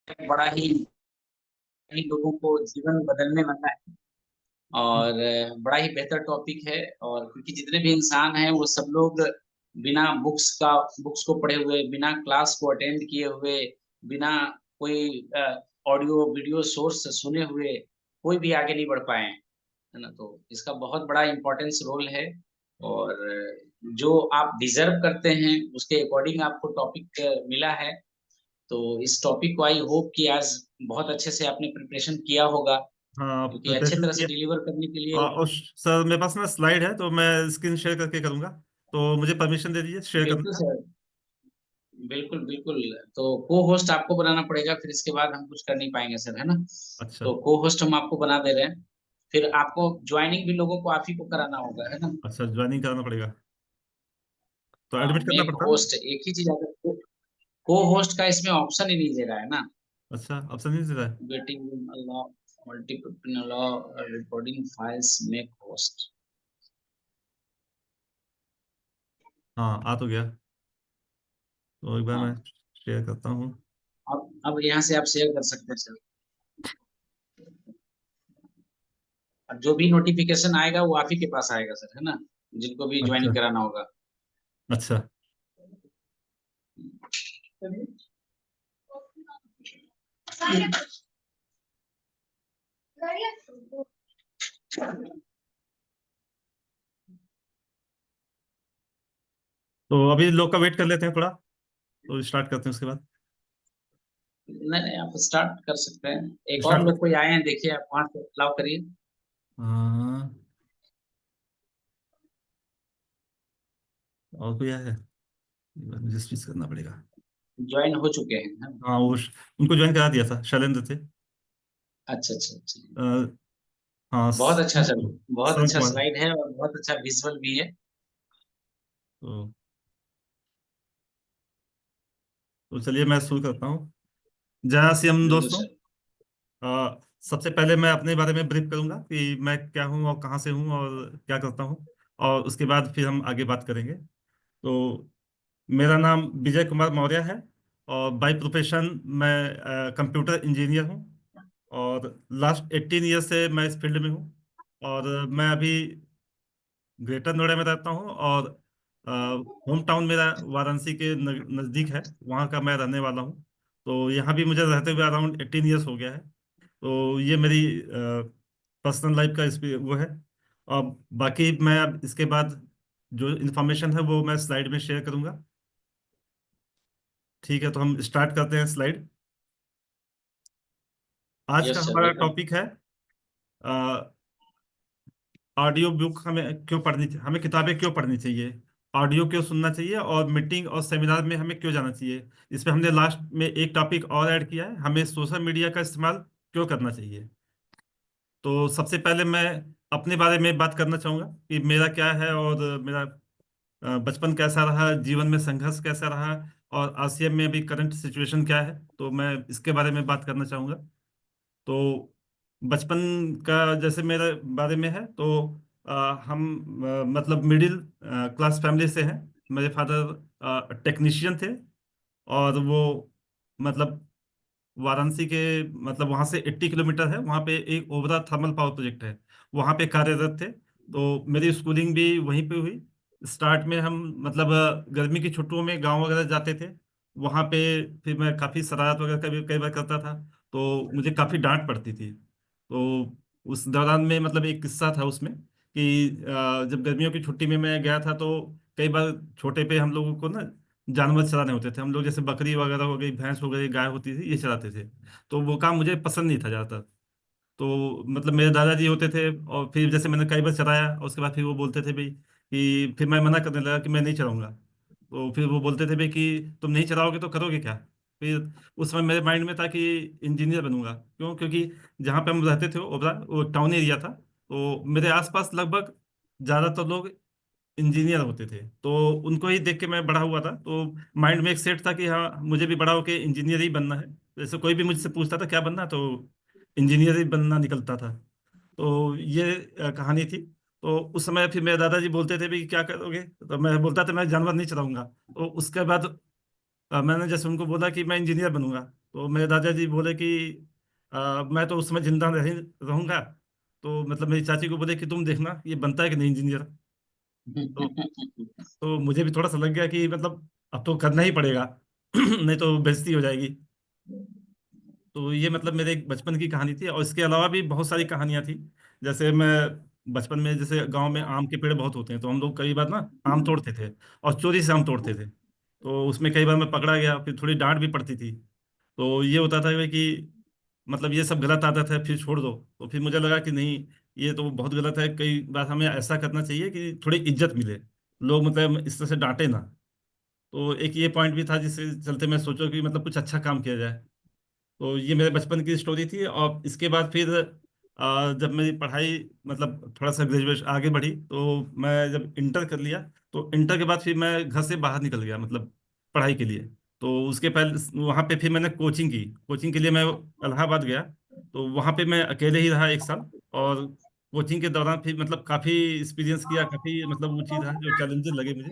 बड़ा ही लोगों को जीवन बदलने वाला है। और बड़ा ही बेहतर टॉपिक है। और क्योंकि जितने भी इंसान हैं वो सब लोग बिना बुक्स को पढ़े हुए, बिना क्लास को अटेंड किए हुए, बिना कोई ऑडियो वीडियो सोर्स सुने हुए कोई भी आगे नहीं बढ़ पाए हैं, है ना। तो इसका बहुत बड़ा इम्पोर्टेंस रोल है। और जो आप डिजर्व करते हैं उसके अकॉर्डिंग आपको टॉपिक मिला है। तो इस टॉपिक को आई होप कि आज बहुत अच्छे से आपने प्रिपरेशन किया होगा, हाँ, क्योंकि अच्छे प्रिपरेशन तरह से किया। डिलीवर करने के लिए। और सर मेरे पास ना स्लाइड है, तो मैं स्क्रीन शेयर करके करूँगा। तो मुझे परमिशन दे दीजिए शेयर करने बिल्कुल का। सर, बिल्कुल बिल्कुल। तो को होस्ट आपको बनाना पड़ेगा, फिर इसके बाद हम कुछ कर नहीं पाएंगे सर, है ना। अच्छा। तो को होस्ट हम आपको बना दे रहे हैं। फिर आपको ज्वाइनिंग भी लोगों को आप ही को कराना होगा, है ना। अच्छा, ज्वाइनिंग कराना पड़ेगा, तो हाँ, एडमिट करना मेक पड़ता है ना? होस्ट एक ही चीज आता है। को होस्ट का इसमें ऑप्शन ही नहीं दे रहा है ना। अच्छा, ऑप्शन नहीं दे रहा है। Waiting room allow, multiple allow, recording files, make host. हाँ, आ तो गया। तो एक बार मैं हाँ, शेयर करता हूँ। अब यहाँ से आप शेयर कर सकते हैं सर। और जो भी नोटिफिकेशन आएगा वो आप ही के पास आएगा सर, है ना, जिनको भी अच्छा। ज्वाइनिंग कराना होगा। अच्छा। तो अभी लोग का वेट कर लेते हैं थोड़ा, तो स्टार्ट करते हैं उसके बाद। नहीं नहीं, आप स्टार्ट कर सकते हैं। एक और स्टार्ट लोग कर। कोई आए हैं, देखिए आप वहां से अलाउ करिए। हाँ, और कोई आया है? एक बार मुझे स्विच करना पड़ेगा। ज्वाइन हो चुके हैं, है ना? हाँ, उनको ज्वाइन करा दिया था, शैलेंद्र थे। अच्छा अच्छा अच्छा। अ, हाँ, बहुत अच्छा सर, बहुत श्रवण अच्छा कुमार। स्लाइड है और बहुत अच्छा विजुअल भी है। तो, तो चलिए मैं शुरू करता हूँ। जय श्री हम बिल्कुल दोस्तों। सर। सबसे पहले मैं अपने बारे में ब्रीफ करूंगा कि मैं क्या हूँ और कहाँ से हूँ और क्या करता हूँ। और उसके बाद फिर हम आगे बात करेंगे। तो मेरा नाम विजय कुमार मौर्य है। और बाय प्रोफेशन मैं कंप्यूटर इंजीनियर हूँ। और लास्ट 18 ईयर से मैं इस फील्ड में हूँ। और मैं अभी ग्रेटर नोएडा में रहता हूँ। और होम टाउन मेरा वाराणसी के नज़दीक है, वहाँ का मैं रहने वाला हूँ। तो यहाँ भी मुझे रहते हुए अराउंड 18 ईयर्स हो गया है। तो ये मेरी पर्सनल लाइफ का इस पे वो है। और बाकी मैं अब इसके बाद जो इन्फॉर्मेशन है वो मैं स्लाइड में शेयर करूंगा। ठीक है, तो हम स्टार्ट करते हैं स्लाइड। आज का यस सर, हमारा वेलकम। टॉपिक है ऑडियो बुक हमें क्यों पढ़नी चाहिए, हमें किताबें क्यों पढ़नी चाहिए, ऑडियो क्यों सुनना चाहिए, और मीटिंग और सेमिनार में हमें क्यों जाना चाहिए। इसमें हमने लास्ट में एक टॉपिक और ऐड किया है, हमें सोशल मीडिया का इस्तेमाल क्यों करना चाहिए। तो सबसे पहले मैं अपने बारे में बात करना चाहूँगा कि मेरा क्या है, और मेरा बचपन कैसा रहा, जीवन में संघर्ष कैसा रहा, और आसिया में अभी करंट सिचुएशन क्या है, तो मैं इसके बारे में बात करना चाहूँगा। तो बचपन का जैसे मेरे बारे में है, तो हम मतलब मिडिल क्लास फैमिली से हैं। मेरे फादर टेक्नीशियन थे। और वो मतलब वाराणसी के, मतलब वहाँ से 80 किलोमीटर है, वहाँ पे एक ओबरा थर्मल पावर प्रोजेक्ट है, वहाँ पे कार्यरत थे। तो मेरी स्कूलिंग भी वहीं पे हुई। स्टार्ट में हम मतलब गर्मी की छुट्टियों में गांव वगैरह जाते थे। वहाँ पे फिर मैं काफ़ी शरारत वगैरह कभी कई बार करता था, तो मुझे काफ़ी डांट पड़ती थी। तो उस दौरान में मतलब एक किस्सा था उसमें कि जब गर्मियों की छुट्टी में मैं गया था, तो कई बार छोटे पे हम लोगों को ना जानवर चराने होते थे। हम लोग जैसे बकरी वगैरह हो गई, भैंस हो गई, गाय होती थी, ये चराते थे। तो वो काम मुझे पसंद नहीं था ज़्यादातर। तो मतलब मेरे दादाजी होते थे, और फिर जैसे मैंने कई बार चराया, और उसके बाद फिर वो बोलते थे भाई कि फिर मैं मना करने लगा कि मैं नहीं चराऊंगा। तो फिर वो बोलते थे भाई कि तुम नहीं चराओगे तो करोगे क्या। फिर उस समय मेरे माइंड में था कि इंजीनियर बनूंगा। क्यों? क्योंकि जहाँ पे हम रहते थे ओबरा, वो टाउन एरिया था। तो मेरे आसपास लगभग ज़्यादातर लोग इंजीनियर होते थे, तो उनको ही देख के मैं बड़ा हुआ था। तो माइंड में एक सेट था कि हाँ, मुझे भी बड़ा होके इंजीनियर ही बनना है। जैसे कोई भी मुझसे पूछता था क्या बनना है, तो इंजीनियर ही बनना निकलता था। तो ये कहानी थी। तो उस समय फिर मेरे दादाजी बोलते थे भी क्या करोगे, तो मैं बोलता था मैं जानवर नहीं चलाऊंगा। तो उसके बाद मैंने जैसे उनको बोला कि मैं इंजीनियर बनूंगा, तो मेरे दादाजी बोले कि मैं तो उस समय जिंदा नहीं रहूंगा। तो मतलब मेरी चाची को बोले कि तुम देखना ये बनता है कि नहीं इंजीनियर। तो तो मुझे भी थोड़ा सा लग गया कि मतलब अब तो करना ही पड़ेगा नहीं तो बेइज्जती हो जाएगी। तो ये मतलब मेरे एक बचपन की कहानी थी, और इसके अलावा भी बहुत सारी कहानियां थी। जैसे मैं बचपन में, जैसे गांव में आम के पेड़ बहुत होते हैं, तो हम लोग कई बार ना आम तोड़ते थे, और चोरी से आम तोड़ते थे। तो उसमें कई बार मैं पकड़ा गया, फिर थोड़ी डांट भी पड़ती थी। तो ये होता था कि मतलब ये सब गलत आदत है, फिर छोड़ दो। तो फिर मुझे लगा कि नहीं, ये तो बहुत गलत है, कई बार हमें ऐसा करना चाहिए कि थोड़ी इज्जत मिले, लोग मतलब इस तरह से डांटे ना। तो एक ये पॉइंट भी था जिससे चलते मैं सोचा कि मतलब कुछ अच्छा काम किया जाए। तो ये मेरे बचपन की स्टोरी थी। और इसके बाद फिर जब मेरी पढ़ाई मतलब थोड़ा सा ग्रेजुएशन आगे बढ़ी, तो मैं जब इंटर कर लिया, तो इंटर के बाद फिर मैं घर से बाहर निकल गया, मतलब पढ़ाई के लिए। तो उसके पहले वहाँ पे फिर मैंने कोचिंग की, कोचिंग के लिए मैं इलाहाबाद गया। तो वहाँ पे मैं अकेले ही रहा 1 साल। और कोचिंग के दौरान फिर मतलब काफ़ी एक्सपीरियंस किया, काफ़ी मतलब वो चीज़ है जो चैलेंजेस लगे मुझे।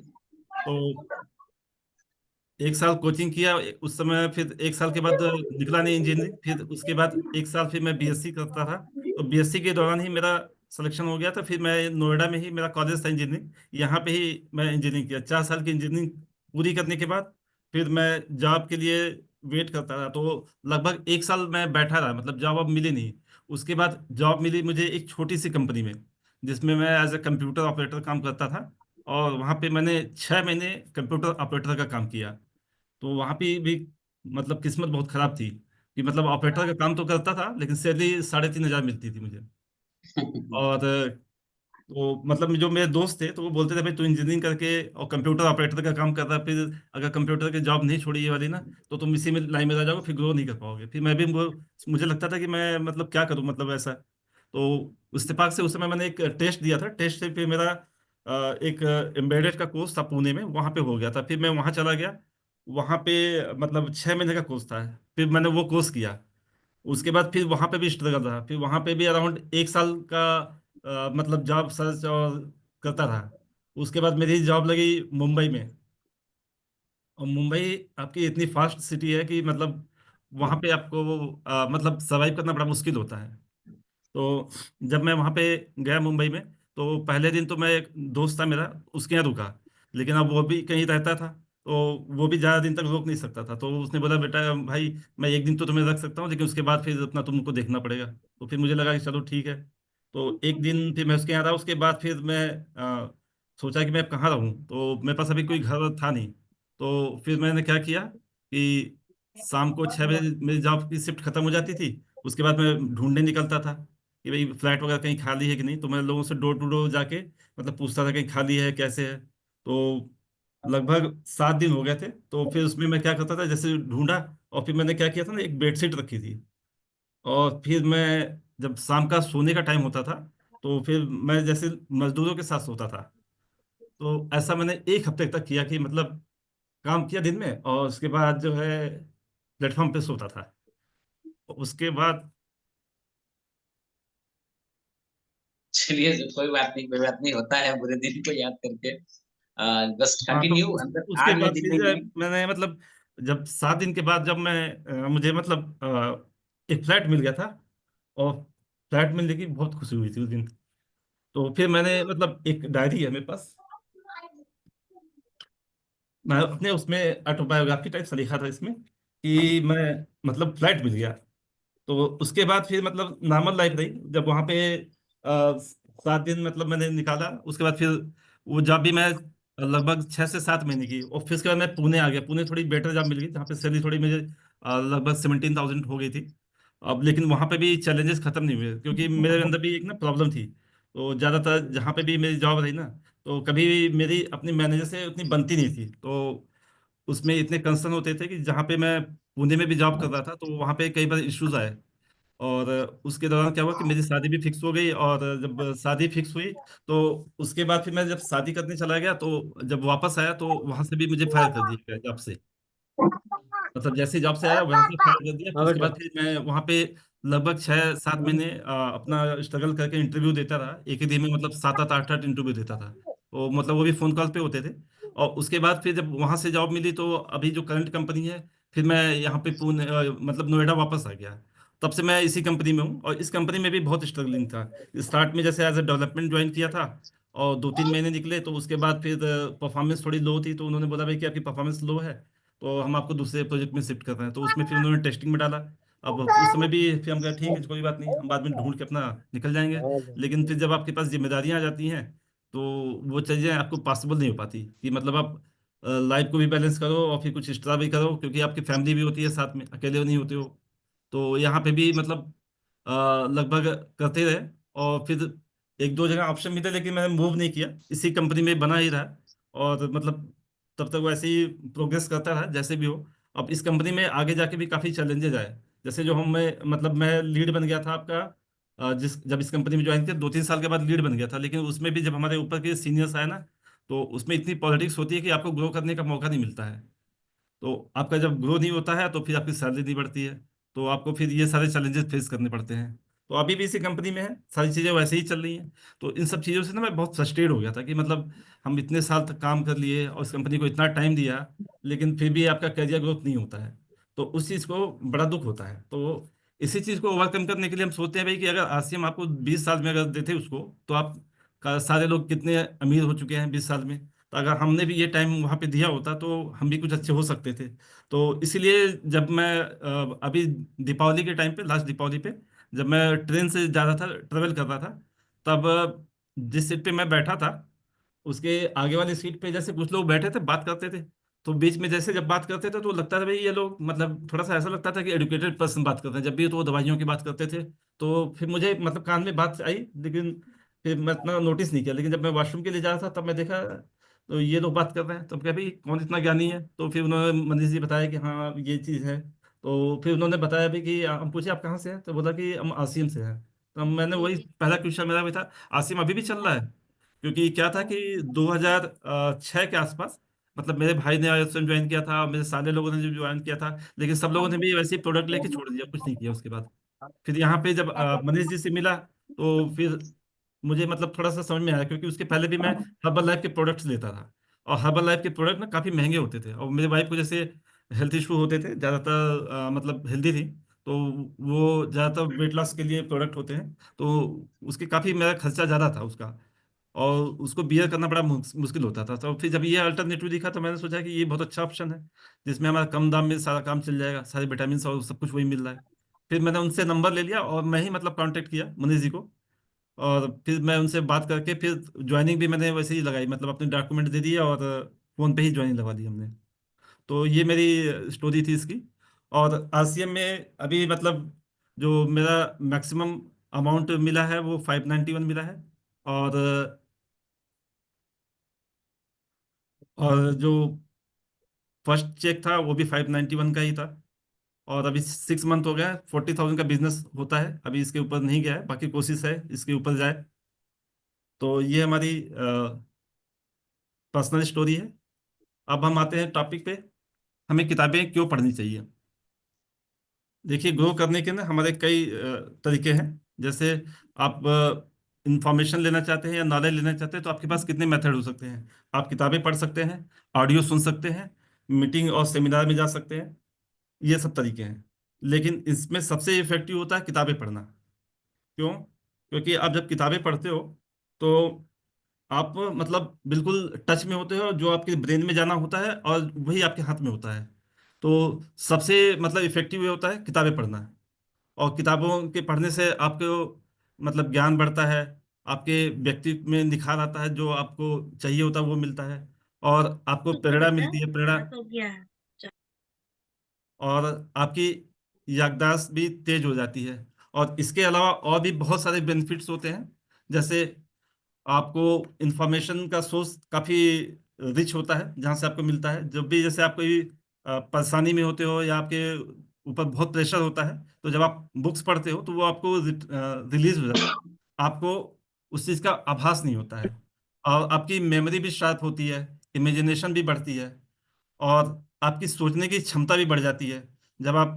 तो 1 साल कोचिंग किया उस समय, फिर 1 साल के बाद निकला नहीं इंजीनियरिंग, फिर उसके बाद 1 साल फिर मैं बीएससी करता था। तो बीएससी के दौरान ही मेरा सिलेक्शन हो गया था, फिर मैं नोएडा में ही मेरा कॉलेज था इंजीनियरिंग, यहाँ पे ही मैं इंजीनियरिंग किया। 4 साल की इंजीनियरिंग पूरी करने के बाद फिर मैं जॉब के लिए वेट करता रहा। तो लगभग 1 साल मैं बैठा रहा, मतलब जॉब अब मिली नहीं। उसके बाद जॉब मिली मुझे एक छोटी सी कंपनी में, जिसमें मैं एज ए कंप्यूटर ऑपरेटर काम करता था। और वहाँ पे मैंने 6 महीने कंप्यूटर ऑपरेटर का काम किया। तो वहां पे भी मतलब किस्मत बहुत खराब थी कि मतलब ऑपरेटर का काम तो करता था, लेकिन सैलरी 3,500 मिलती थी मुझे। और तो मतलब जो मेरे दोस्त थे तो वो बोलते थे भाई तू इंजीनियरिंग करके और कंप्यूटर ऑपरेटर का काम कर रहा है, फिर अगर कंप्यूटर की जॉब नहीं छोड़ी ये वाली ना, तो तुम इसी में लाइन में रह जाओगे, फिर ग्रो नहीं कर पाओगे। फिर मैं भी मुझे लगता था कि मैं मतलब क्या करूं, मतलब ऐसा। तो इत्तेफाक से उस समय मैंने एक टेस्ट दिया था, टेस्ट से फिर मेरा एक एम्बेडेड का कोर्स था पुणे में, वहाँ पे हो गया था। फिर मैं वहाँ चला गया। वहाँ पे मतलब 6 महीने का कोर्स था। फिर मैंने वो कोर्स किया। उसके बाद फिर वहाँ पे भी स्ट्रगल रहा, फिर वहाँ पे भी अराउंड 1 साल का मतलब जॉब सर्च और करता रहा। उसके बाद मेरी जॉब लगी मुंबई में। और मुंबई आपकी इतनी फास्ट सिटी है कि मतलब वहाँ पे आपको मतलब सर्वाइव करना बड़ा मुश्किल होता है। तो जब मैं वहाँ पे गया मुंबई में, तो पहले दिन तो मैं, एक दोस्त था मेरा, उसके यहाँ रुका। लेकिन अब वो भी कहीं रहता था, तो वो भी ज़्यादा दिन तक रोक नहीं सकता था। तो उसने बोला बेटा भाई मैं एक दिन तो तुम्हें रख सकता हूँ, लेकिन उसके बाद फिर अपना तुमको देखना पड़ेगा। तो फिर मुझे लगा कि चलो ठीक है। तो एक दिन फिर मैं उसके यहाँ रहा। उसके बाद फिर मैं सोचा कि मैं अब कहाँ रहूँ, तो मेरे पास अभी कोई घर था नहीं। तो फिर मैंने क्या किया कि शाम को 6 बजे मेरी जॉब की शिफ्ट खत्म हो जाती थी। उसके बाद मैं ढूंढने निकलता था कि भाई फ्लैट वगैरह कहीं खाली है कि नहीं। तो मैं लोगों से डोर टू डोर जाके मतलब पूछता था कहीं खाली है कैसे है। तो लगभग 7 दिन हो गए थे। तो फिर उसमें मैं क्या करता था, जैसे ढूंढा, और फिर मैंने क्या किया था ना, एक बेडशीट रखी थी। और फिर मैं जब शाम का सोने का टाइम होता था, तो फिर मैं जैसे मजदूरों के साथ सोता था। तो ऐसा मैंने 1 हफ्ते तक किया कि मतलब काम किया दिन में, और उसके बाद जो है प्लेटफॉर्म पे सोता था। उसके बाद चलिए, कोई बात नहीं, होता है बुरे दिन को याद करके। बस हाँ, तो कंटिन्यू अंदर उसके आज मैं बाद फिर दिल्ली जो है, में। मैंने मतलब जब 7 दिन के बाद जब मैं मुझे मतलब एक फ्लैट मिल गया था। और फ्लैट मिलने की बहुत खुशी हुई थी उस दिन। तो फिर मैंने मतलब एक डायरी है मेरे पास, मैं अपने उसमें ऑटोबायोग्राफी टाइप से लिखा था इसमें कि मैं मतलब फ्लैट मिल गया। तो उसके बाद फिर मतलब नॉर्मल लाइफ रही। जब वहाँ पे 7 दिन मतलब मैंने निकाला, उसके बाद फिर वो जॉब भी मैं लगभग 6 से 7 महीने की, और फिर उसके बाद मैं पुणे आ गया। पुणे थोड़ी बेटर जॉब मिल गई, जहाँ पे सैलरी थोड़ी मुझे लगभग 17,000 हो गई थी। अब लेकिन वहाँ पे भी चैलेंजेस खत्म नहीं हुए, क्योंकि मेरे अंदर भी एक ना प्रॉब्लम थी। तो ज़्यादातर जहाँ पे भी मेरी जॉब रही ना, तो कभी भी मेरी अपनी मैनेजर से उतनी बनती नहीं थी। तो उसमें इतने कंसर्न होते थे कि जहाँ पे मैं पुणे में भी जॉब कर रहा था, तो वहाँ पे कई बार इश्यूज आए। और उसके दौरान क्या हुआ कि मेरी शादी भी फिक्स हो गई। और जब शादी फिक्स हुई, तो उसके बाद फिर मैं जब शादी करने चला गया, तो जब वापस आया तो वहां से भी मुझे फायर कर दिया गया जॉब से। मतलब जैसे जॉब से आया वहां से फायर कर दिया। फिर हाँ उसके बेटा। बाद फिर मैं वहां पे लगभग 6 7 महीने अपना स्ट्रगल करके इंटरव्यू देता रहा। एक ही दिन में मतलब 7 8 8 इंटरव्यू देता था। तो मतलब वो भी फोन कॉल पे होते थे। और उसके बाद फिर जब वहां से जॉब मिली, तो अभी जो करंट कंपनी है, फिर मैं यहाँ पे पुणे मतलब नोएडा वापस आ गया। तब से मैं इसी कंपनी में हूँ, और इस कंपनी में भी बहुत स्ट्रगलिंग था। स्टार्ट में जैसे एज ए डेवलपमेंट ज्वाइन किया था, और 2-3 महीने निकले, तो उसके बाद फिर परफॉर्मेंस थोड़ी लो थी, तो उन्होंने बोला भाई कि आपकी परफॉर्मेंस लो है, तो हम आपको दूसरे प्रोजेक्ट में शिफ्ट कर रहे हैं। तो उसमें फिर उन्होंने टेस्टिंग में डाला। अब उस समय भी फिर हम कहा ठीक है, कोई बात नहीं, हम बाद में ढूंढ के अपना निकल जाएंगे। लेकिन फिर जब आपके पास जिम्मेदारियां आ जाती हैं, तो वो चीज़ें आपको पॉसिबल नहीं हो पाती कि मतलब आप लाइफ को भी बैलेंस करो और फिर कुछ एक्स्ट्रा भी करो, क्योंकि आपकी फैमिली भी होती है साथ में, अकेले नहीं होते हो। तो यहाँ पे भी मतलब लगभग करते रहे। और फिर 1-2 जगह ऑप्शन मिले, लेकिन मैंने मूव नहीं किया, इसी कंपनी में बना ही रहा। और मतलब तब तक वैसे ही प्रोग्रेस करता रहा जैसे भी हो। अब इस कंपनी में आगे जाके भी काफ़ी चैलेंजेस आए। जैसे जो हम मैं मतलब मैं लीड बन गया था आपका, जिस जब इस कंपनी में ज्वाइन किया 2-3 साल के बाद लीड बन गया था, लेकिन उसमें भी जब हमारे ऊपर के सीनियर्स आए ना, तो उसमें इतनी पॉलिटिक्स होती है कि आपको ग्रो करने का मौका नहीं मिलता है। तो आपका जब ग्रो नहीं होता है, तो फिर आपकी सैलरी नहीं बढ़ती है, तो आपको फिर ये सारे चैलेंजेस फेस करने पड़ते हैं। तो अभी भी इसी कंपनी में है, सारी चीज़ें वैसे ही चल रही हैं। तो इन सब चीज़ों से ना मैं बहुत फ्रस्ट्रेट हो गया था कि मतलब हम इतने साल तक काम कर लिए और इस कंपनी को इतना टाइम दिया, लेकिन फिर भी आपका करियर ग्रोथ नहीं होता है। तो उस चीज़ को बड़ा दुख होता है। तो इसी चीज़ को ओवरकम करने के लिए हम सोचते हैं भाई कि अगर आसियम आपको 20 साल में अगर देते उसको, तो आप सारे लोग कितने अमीर हो चुके हैं 20 साल में। तो अगर हमने भी ये टाइम वहाँ पे दिया होता, तो हम भी कुछ अच्छे हो सकते थे। तो इसीलिए जब मैं अभी दीपावली के टाइम पे, लास्ट दीपावली पे, जब मैं ट्रेन से जा रहा था, ट्रेवल कर रहा था, तब जिस सीट पे मैं बैठा था, उसके आगे वाली सीट पे जैसे कुछ लोग बैठे थे, बात करते थे। तो बीच में जैसे जब बात करते थे, तो लगता था भाई ये लोग मतलब थोड़ा सा ऐसा लगता था कि एडुकेटेड पर्सन बात करते हैं। जब भी तो वो दवाइयों की बात करते थे, तो फिर मुझे मतलब कान में बात आई, लेकिन फिर मैं इतना नोटिस नहीं किया। लेकिन जब मैं वॉशरूम के लिए जा रहा था, तब मैं देखा तो ये लोग बात कर रहे हैं। तब क्या भाई कौन इतना ज्ञानी है, तो फिर उन्होंने मनीष जी बताया कि हाँ ये चीज़ है। तो फिर उन्होंने बताया भी कि हम पूछे आप कहाँ से हैं, तो बोला कि हम आसिम से हैं। तो मैंने वही पहला क्वेश्चन मेरा भी था, आसिम अभी भी चल रहा है? क्योंकि क्या था कि 2006 के आसपास, मतलब मेरे भाई ने आईएसएम ज्वाइन किया था, मेरे सारे लोगों ने जो ज्वाइन किया था, लेकिन सब लोगों ने भी वैसे ही प्रोडक्ट लेके छोड़ दिया, कुछ नहीं किया उसके बाद। फिर यहाँ पे जब मनीष जी से मिला, तो फिर मुझे मतलब थोड़ा सा समझ में आया, क्योंकि उसके पहले भी मैं हर्बल लाइफ के प्रोडक्ट्स लेता था। और हर्बल लाइफ के प्रोडक्ट ना काफ़ी महंगे होते थे, और मेरे वाइफ को जैसे हेल्थ इशू होते थे ज़्यादातर, मतलब हेल्दी थी, तो वो ज़्यादातर वेट लॉस के लिए प्रोडक्ट होते हैं, तो उसके काफ़ी मेरा खर्चा ज़्यादा था उसका, और उसको बियर करना बड़ा मुश्किल होता था। तो फिर जब ये अल्टरनेटिव दिखा, तो मैंने सोचा कि ये बहुत अच्छा ऑप्शन है, जिसमें हमारा कम दाम में सारा काम चल जाएगा, सारे विटामिन और सब कुछ वही मिल रहा है। फिर मैंने उनसे नंबर ले लिया, और मैं ही मतलब कांटेक्ट किया मनीष जी को, और फिर मैं उनसे बात करके फिर ज्वाइनिंग भी मैंने वैसे ही लगाई, मतलब अपने डॉक्यूमेंट दे दिए, और फ़ोन पे ही ज्वाइनिंग लगा दी हमने। तो ये मेरी स्टोरी थी इसकी। और आरसीएम में अभी मतलब जो मेरा मैक्सिमम अमाउंट मिला है, वो 591 मिला है। और जो फर्स्ट चेक था, वो भी 591 का ही था। और अभी 6 मंथ हो गया है, 40,000 का बिजनेस होता है, अभी इसके ऊपर नहीं गया है, बाकी कोशिश है इसके ऊपर जाए। तो ये हमारी पर्सनल स्टोरी है। अब हम आते हैं टॉपिक पे, हमें किताबें क्यों पढ़नी चाहिए। देखिए, ग्रो करने के ना हमारे कई तरीके हैं। जैसे आप इंफॉर्मेशन लेना चाहते हैं या नॉलेज लेना चाहते हैं, तो आपके पास कितने मेथड हो सकते हैं। आप किताबें पढ़ सकते हैं, ऑडियो सुन सकते हैं, मीटिंग और सेमिनार में जा सकते हैं, ये सब तरीके हैं। लेकिन इसमें सबसे इफेक्टिव होता है किताबें पढ़ना। क्यों? क्योंकि आप जब किताबें पढ़ते हो, तो आप मतलब बिल्कुल टच में होते हो, जो आपके ब्रेन में जाना होता है और वही आपके हाथ में होता है। तो सबसे मतलब इफेक्टिव ये होता है किताबें पढ़ना। और किताबों के पढ़ने से आपको मतलब ज्ञान बढ़ता है, आपके व्यक्तित्व में निखार आता है, जो आपको चाहिए होता है वो मिलता है, और आपको प्रेरणा मिलती है, प्रेरणा। और आपकी याददाश्त भी तेज हो जाती है। और इसके अलावा और भी बहुत सारे बेनिफिट्स होते हैं। जैसे आपको इंफॉर्मेशन का सोर्स काफ़ी रिच होता है, जहाँ से आपको मिलता है। जब भी जैसे आप कोई परेशानी में होते हो, या आपके ऊपर बहुत प्रेशर होता है, तो जब आप बुक्स पढ़ते हो, तो वो आपको रिलीज हो जाता है, आपको उस चीज़ का आभास नहीं होता है। और आपकी मेमोरी भी शार्प होती है, इमेजिनेशन भी बढ़ती है, और आपकी सोचने की क्षमता भी बढ़ जाती है। जब आप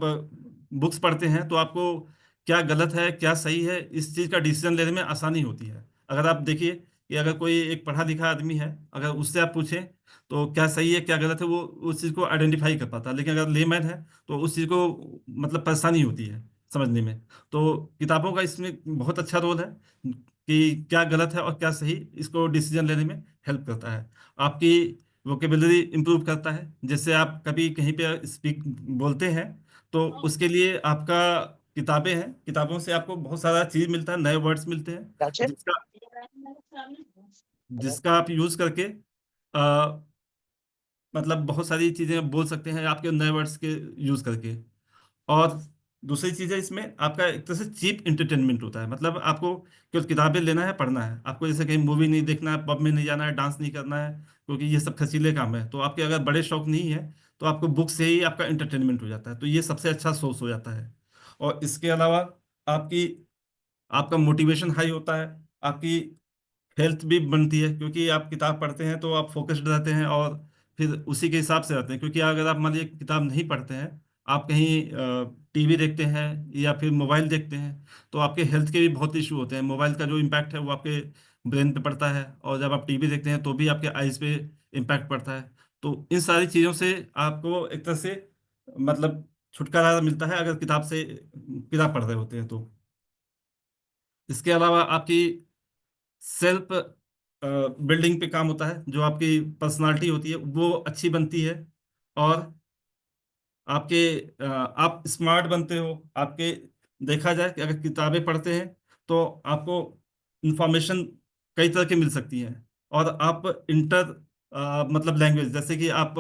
बुक्स पढ़ते हैं, तो आपको क्या गलत है क्या सही है, इस चीज़ का डिसीजन लेने में आसानी होती है। अगर आप देखिए कि अगर कोई एक पढ़ा लिखा आदमी है, अगर उससे आप पूछें तो क्या सही है क्या गलत है, वो उस चीज़ को आइडेंटिफाई कर पाता है। लेकिन अगर लेमैन है तो उस चीज़ को मतलब परेशानी होती है समझने में। तो किताबों का इसमें बहुत अच्छा रोल है कि क्या गलत है और क्या सही, इसको डिसीजन लेने में हेल्प करता है। आपकी वोकेबलरी इंप्रूव करता है। जैसे आप कभी कहीं पे स्पीक बोलते हैं तो उसके लिए आपका किताबें हैं, किताबों से आपको बहुत सारा चीज मिलता है, नए वर्ड्स मिलते हैं जिसका जिसका आप यूज करके आ, मतलब बहुत सारी चीजें बोल सकते हैं आपके नए वर्ड्स के यूज करके। और दूसरी चीज है, इसमें आपका एक तरह से चीप इंटरटेनमेंट होता है। मतलब आपको केवल किताबें लेना है, पढ़ना है, आपको जैसे कहीं मूवी नहीं देखना है, पब में नहीं जाना है, डांस नहीं करना है, क्योंकि ये सब खर्चीले काम है। तो आपके अगर बड़े शौक नहीं है तो आपको बुक से ही आपका इंटरटेनमेंट हो जाता है। तो ये सबसे अच्छा सोर्स हो जाता है। और इसके अलावा आपकी आपका मोटिवेशन हाई होता है, आपकी हेल्थ भी बनती है, क्योंकि आप किताब पढ़ते हैं तो आप फोकस्ड रहते हैं और फिर उसी के हिसाब से रहते हैं। क्योंकि अगर आप मान लीजिए किताब नहीं पढ़ते हैं, आप कहीं टीवी देखते हैं या फिर मोबाइल देखते हैं, तो आपके हेल्थ के भी बहुत इशू होते हैं। मोबाइल का जो इम्पैक्ट है वो आपके ब्रेन पे पड़ता है, और जब आप टीवी देखते हैं तो भी आपके आइज पे इम्पैक्ट पड़ता है। तो इन सारी चीज़ों से आपको एक तरह से मतलब छुटकारा मिलता है अगर किताब पढ़ रहे होते हैं तो। इसके अलावा आपकी सेल्फ बिल्डिंग पे काम होता है। जो आपकी पर्सनालिटी होती है वो अच्छी बनती है, और आपके आप स्मार्ट बनते हो। आपके देखा जाए कि अगर किताबें पढ़ते हैं तो आपको इंफॉर्मेशन कई तरह की मिल सकती है। और आप मतलब लैंग्वेज, जैसे कि आप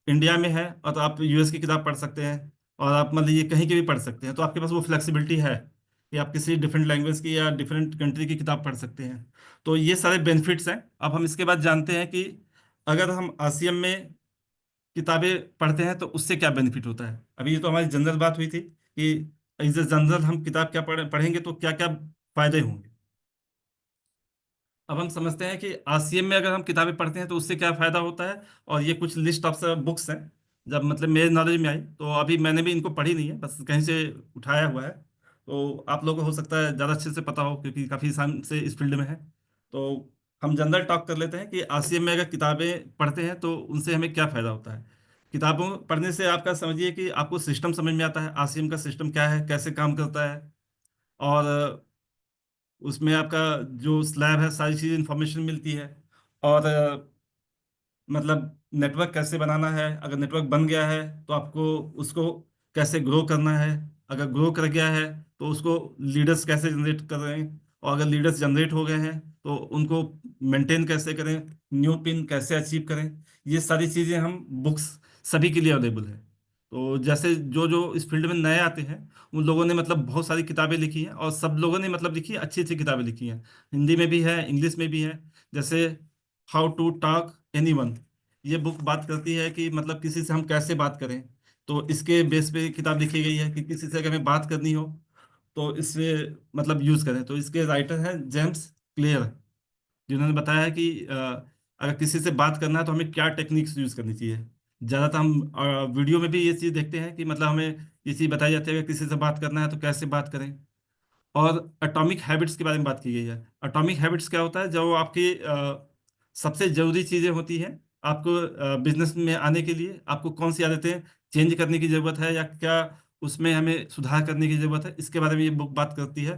इंडिया में हैं और तो आप यूएस की किताब पढ़ सकते हैं, और आप मतलब ये कहीं की भी पढ़ सकते हैं। तो आपके पास वो फ्लेक्सिबिलिटी है कि आप किसी डिफरेंट लैंग्वेज की या डिफरेंट कंट्री की किताब पढ़ सकते हैं। तो ये सारे बेनिफिट्स हैं। अब हम इसके बाद जानते हैं कि अगर हम आसियम में किताबें पढ़ते हैं तो उससे क्या बेनिफिट होता है। अभी ये तो हमारी जनरल बात हुई थी कि इस जनरल हम किताब क्या पढ़ेंगे तो क्या क्या फायदे होंगे। अब हम समझते हैं कि आसियम में अगर हम किताबें पढ़ते हैं तो उससे क्या फायदा होता है। और ये कुछ लिस्ट ऑफ बुक्स हैं, जब मतलब मेरे नॉलेज में आई। तो अभी मैंने भी इनको पढ़ी नहीं है, बस कहीं से उठाया हुआ है। तो आप लोगों को हो सकता है ज़्यादा अच्छे से पता हो, क्योंकि काफ़ी साल से इस फील्ड में है। तो हम जनरल टॉक कर लेते हैं कि आसियम में अगर किताबें पढ़ते हैं तो उनसे हमें क्या फ़ायदा होता है। किताबों पढ़ने से आपका समझिए कि आपको सिस्टम समझ में आता है, आसियम का सिस्टम क्या है, कैसे काम करता है। और उसमें आपका जो स्लैब है सारी चीज़ इंफॉर्मेशन मिलती है। और मतलब नेटवर्क कैसे बनाना है, अगर नेटवर्क बन गया है तो आपको उसको कैसे ग्रो करना है। अगर ग्रो कर गया है तो उसको लीडर्स कैसे जनरेट कर रहे हैं, और अगर लीडर्स जनरेट हो गए हैं तो उनको मेंटेन कैसे करें, न्यू पिन कैसे अचीव करें। ये सारी चीज़ें हम बुक्स सभी के लिए अवेलेबल है। तो जैसे जो जो इस फील्ड में नए आते हैं उन लोगों ने मतलब बहुत सारी किताबें लिखी हैं, और सब लोगों ने मतलब लिखी है, अच्छी अच्छी किताबें लिखी हैं। हिंदी में भी है, इंग्लिश में भी है। जैसे हाउ टू टॉक एनीवन, ये बुक बात करती है कि मतलब किसी से हम कैसे बात करें। तो इसके बेस पे किताब लिखी गई है कि किसी से अगर हमें बात करनी हो तो इससे मतलब यूज करें। तो इसके राइटर हैं जेम्स क्लियर, जिन्होंने बताया है कि अगर किसी से बात करना है तो हमें क्या टेक्निक्स यूज करनी चाहिए। ज़्यादातर हम वीडियो में भी ये चीज़ देखते हैं कि मतलब हमें ये चीज़ बताई जाती है कि किसी से बात करना है तो कैसे बात करें। और एटॉमिक हैबिट्स के बारे में बात की गई है। एटॉमिक हैबिट्स क्या होता है, जो आपकी सबसे ज़रूरी चीज़ें होती हैं आपको बिजनेस में आने के लिए। आपको कौन सी आदतें चेंज करने की ज़रूरत है, या क्या उसमें हमें सुधार करने की ज़रूरत है, इसके बारे में ये बुक बात करती है।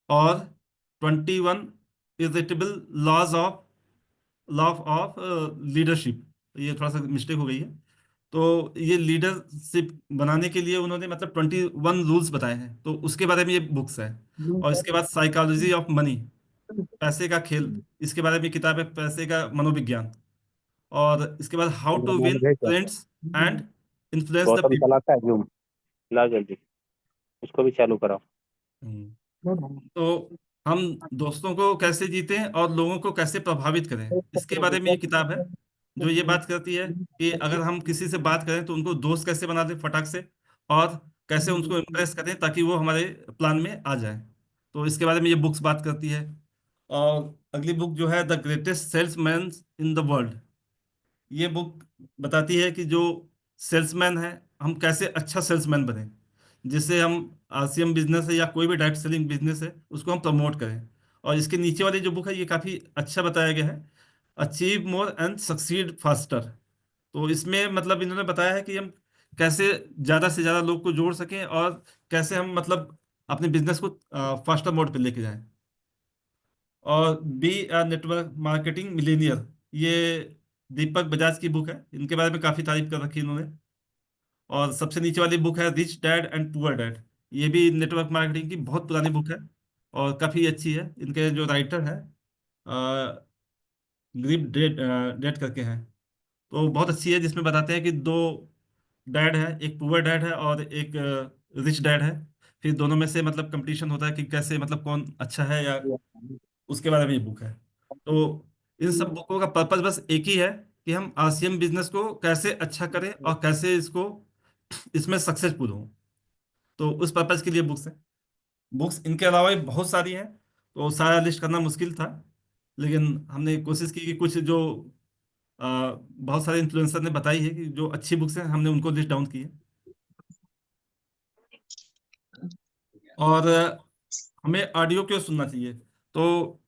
और 21 irritable laws of law of leadership, ये थोड़ा सा मिस्टेक हो गई है। तो ये लीडरशिप बनाने के लिए उन्होंने मतलब 21 रूल्स बताए हैं, तो उसके बारे में ये बुक्स है। और इसके बाद साइकोलॉजी ऑफ मनी, पैसे का खेल, इसके बारे में किताब है, पैसे का मनोविज्ञान। और इसके बाद हाउ टू मैंने विन भेज दिया। Friends and influence the Gautam people. चलाता है जूम, ला जल्दी उसको भी चालू कराओ। तो हम दोस्तों को कैसे जीतें और लोगों को कैसे प्रभावित करें, इसके बारे में ये किताब है, जो ये बात करती है कि अगर हम किसी से बात करें तो उनको दोस्त कैसे बना दें फटाक से, और कैसे उनको इम्प्रेस करें ताकि वो हमारे प्लान में आ जाए। तो इसके बारे में ये बुक्स बात करती है। और अगली बुक जो है the greatest salesman in the world, ये बुक बताती है कि जो सेल्समैन है हम कैसे अच्छा सेल्समैन बने। जिससे हम आरसीएम बिजनेस है या कोई भी डायरेक्ट सेलिंग बिजनेस है उसको हम प्रमोट करें। और इसके नीचे वाली जो बुक है ये काफ़ी अच्छा बताया गया है, achieve more and succeed faster. तो इसमें मतलब इन्होंने बताया है कि हम कैसे ज़्यादा से ज़्यादा लोग को जोड़ सकें और कैसे हम मतलब अपने बिजनेस को फास्टर मोड पे लेके जाएं। और बी नेटवर्क मार्केटिंग मिलेनियर, ये दीपक बजाज की बुक है, इनके बारे में काफ़ी तारीफ कर रखी है इन्होंने। और सबसे नीचे वाली बुक है rich dad and poor dad, ये भी नेटवर्क मार्केटिंग की बहुत पुरानी बुक है और काफ़ी अच्छी है। इनके जो राइटर है ग्रीप डेट डेट करके हैं, तो बहुत अच्छी है, जिसमें बताते हैं कि दो डैड है, एक पुअर डैड है और एक रिच डैड है। फिर दोनों में से मतलब कंपटीशन होता है कि कैसे मतलब कौन अच्छा है, या उसके बारे में ये बुक है। तो इन सब बुकों का पर्पज बस एक ही है कि हम आसियन बिजनेस को कैसे अच्छा करें और कैसे इसको इसमें सक्सेसफुल हो। तो उस पर्पज के लिए बुक्स हैं। बुक्स इनके अलावा भी बहुत सारी हैं, तो सारा लिस्ट करना मुश्किल था, लेकिन हमने कोशिश की कि कुछ जो बहुत सारे इन्फ्लुएंसर ने बताई है कि जो अच्छी बुक्स हैं हमने उनको लिस्ट डाउन की है। और हमें ऑडियो क्यों सुनना चाहिए? तो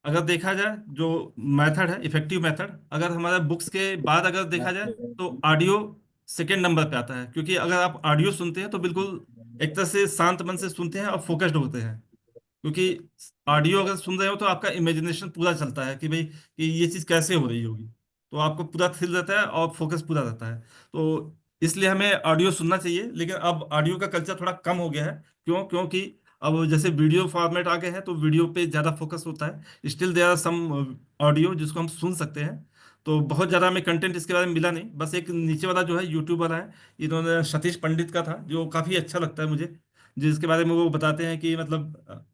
अगर देखा जाए जो मेथड है इफेक्टिव मेथड, अगर हमारा बुक्स के बाद अगर देखा जाए तो ऑडियो सेकेंड नंबर पे आता है, क्योंकि अगर आप ऑडियो सुनते हैं तो बिल्कुल एक तरह से शांत मन से सुनते हैं और फोकस्ड होते हैं। क्योंकि ऑडियो अगर सुन रहे हो तो आपका इमेजिनेशन पूरा चलता है कि भाई कि ये चीज़ कैसे हो रही होगी, तो आपको पूरा थ्रिल रहता है और फोकस पूरा रहता है। तो इसलिए हमें ऑडियो सुनना चाहिए, लेकिन अब ऑडियो का कल्चर थोड़ा कम हो गया है। क्यों? क्योंकि अब जैसे वीडियो फॉर्मेट आ गए हैं तो वीडियो पे ज़्यादा फोकस होता है। Still there are some audio जिसको हम सुन सकते हैं। तो बहुत ज़्यादा हमें कंटेंट इसके बारे में मिला नहीं, बस एक नीचे वाला जो है यूट्यूब वाला है, इन्होंने सतीश पंडित का था जो काफ़ी अच्छा लगता है मुझे, जिसके बारे में वो बताते हैं कि मतलब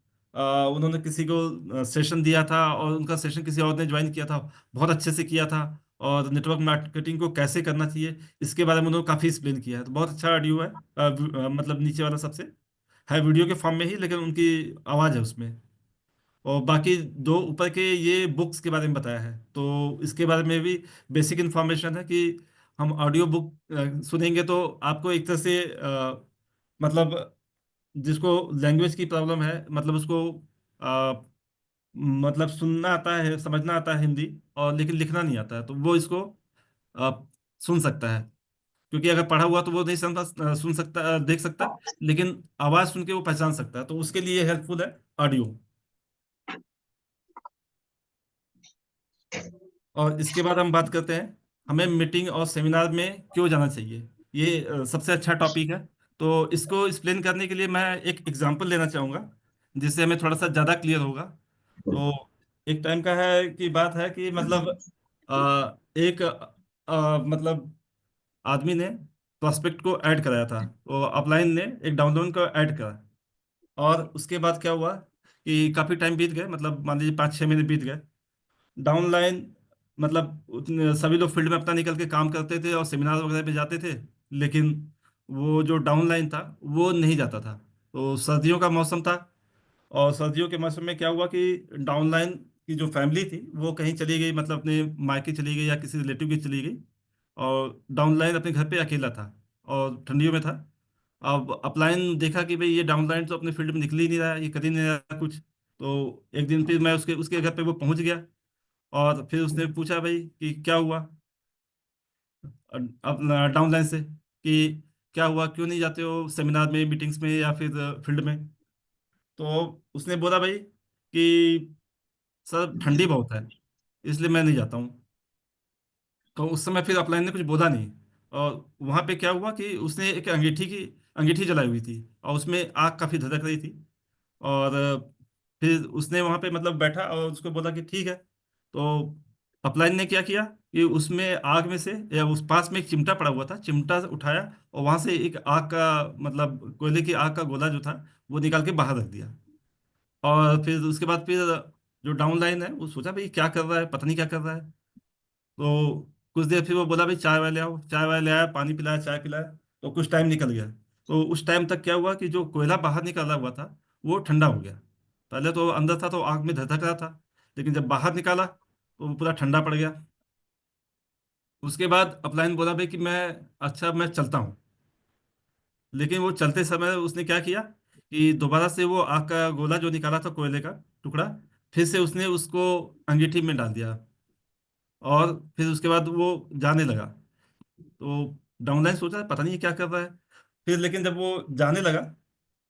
उन्होंने किसी को सेशन दिया था और उनका सेशन किसी और ने ज्वाइन किया था, बहुत अच्छे से किया था। और नेटवर्क मार्केटिंग को कैसे करना चाहिए इसके बारे में उन्होंने काफ़ी एक्सप्लेन किया है। तो बहुत अच्छा ऑडियो है, मतलब नीचे वाला सबसे है वीडियो के फॉर्म में ही, लेकिन उनकी आवाज़ है उसमें। और बाकी दो ऊपर के ये बुक्स के बारे में बताया है, तो इसके बारे में भी बेसिक इन्फॉर्मेशन है कि हम ऑडियो बुक सुनेंगे तो आपको एक तरह से मतलब जिसको लैंग्वेज की प्रॉब्लम है, मतलब उसको आ, मतलब सुनना आता है समझना आता है हिंदी, और लेकिन लिखना नहीं आता है, तो वो इसको आ, सुन सकता है। क्योंकि अगर पढ़ा हुआ तो वो नहीं सुन सकता, देख सकता, लेकिन आवाज़ सुन के वो पहचान सकता है, तो उसके लिए हेल्पफुल है ऑडियो। और इसके बाद हम बात करते हैं हमें मीटिंग और सेमिनार में क्यों जाना चाहिए। ये सबसे अच्छा टॉपिक है। तो इसको एक्सप्लेन करने के लिए मैं एक एग्जांपल लेना चाहूँगा, जिससे हमें थोड़ा सा ज़्यादा क्लियर होगा। तो एक टाइम का है कि बात है कि मतलब एक मतलब आदमी ने प्रोस्पेक्ट को ऐड कराया था, तो अपलाइन ने एक डाउनलोड को ऐड करा। और उसके बाद क्या हुआ कि काफ़ी टाइम बीत गए, मतलब मान लीजिए 5-6 महीने बीत गए। डाउनलाइन मतलब सभी लोग फील्ड में अपना निकल के काम करते थे और सेमिनार वगैरह पे जाते थे, लेकिन वो जो डाउनलाइन था वो नहीं जाता था। तो सर्दियों का मौसम था, और सर्दियों के मौसम में क्या हुआ कि डाउनलाइन की जो फैमिली थी वो कहीं चली गई, मतलब अपने मायके चली गई या किसी रिलेटिव की चली गई, और डाउनलाइन अपने घर पे अकेला था और ठंडियों में था। अब अपलाइन देखा कि भाई ये डाउनलाइन तो अपने फील्ड में निकल ही नहीं रहा है, ये कर ही नहीं रहा कुछ। तो एक दिन फिर मैं उसके उसके घर पे वो पहुंच गया, और फिर उसने पूछा भाई कि क्या हुआ, अपना डाउनलाइन से, कि क्या हुआ, क्यों नहीं जाते हो सेमिनार में, मीटिंग्स में या फिर फील्ड में। तो उसने बोला भाई कि सर ठंडी बहुत है, इसलिए मैं नहीं जाता हूँ। तो उस समय फिर अपलाइन ने कुछ बोला नहीं। और वहाँ पे क्या हुआ कि उसने एक अंगीठी जलाई हुई थी, और उसमें आग काफ़ी धधक रही थी। और फिर उसने वहाँ पे मतलब बैठा और उसको बोला कि ठीक है। तो अपलाइन ने क्या किया कि उसमें आग में से, या उस पास में एक चिमटा पड़ा हुआ था, चिमटा से उठाया और वहाँ से एक आग का मतलब कोयले की आग का गोला जो था वो निकाल के बाहर रख दिया। और फिर उसके बाद फिर जो डाउन लाइन है वो सोचा भाई क्या कर रहा है, पता नहीं क्या कर रहा है। तो कुछ देर फिर वो बोला भाई चाय वाय ले आओ, चाय वाय ले आया, पानी पिलाया, चाय पिलाया। तो कुछ टाइम निकल गया। तो उस टाइम तक क्या हुआ कि जो कोयला बाहर निकला हुआ था वो ठंडा हो गया। पहले तो अंदर था तो आग में धधक रहा था, लेकिन जब बाहर निकाला तो वो पूरा ठंडा पड़ गया। उसके बाद अपलाइन बोला भाई कि मैं अच्छा मैं चलता हूँ। लेकिन वो चलते समय उसने क्या किया कि दोबारा से वो आग का गोला जो निकाला था, कोयले का टुकड़ा, फिर से उसने उसको अंगीठी में डाल दिया। और फिर उसके बाद वो जाने लगा। तो डाउनलाइन सोचा पता नहीं क्या कर रहा है। फिर लेकिन जब वो जाने लगा,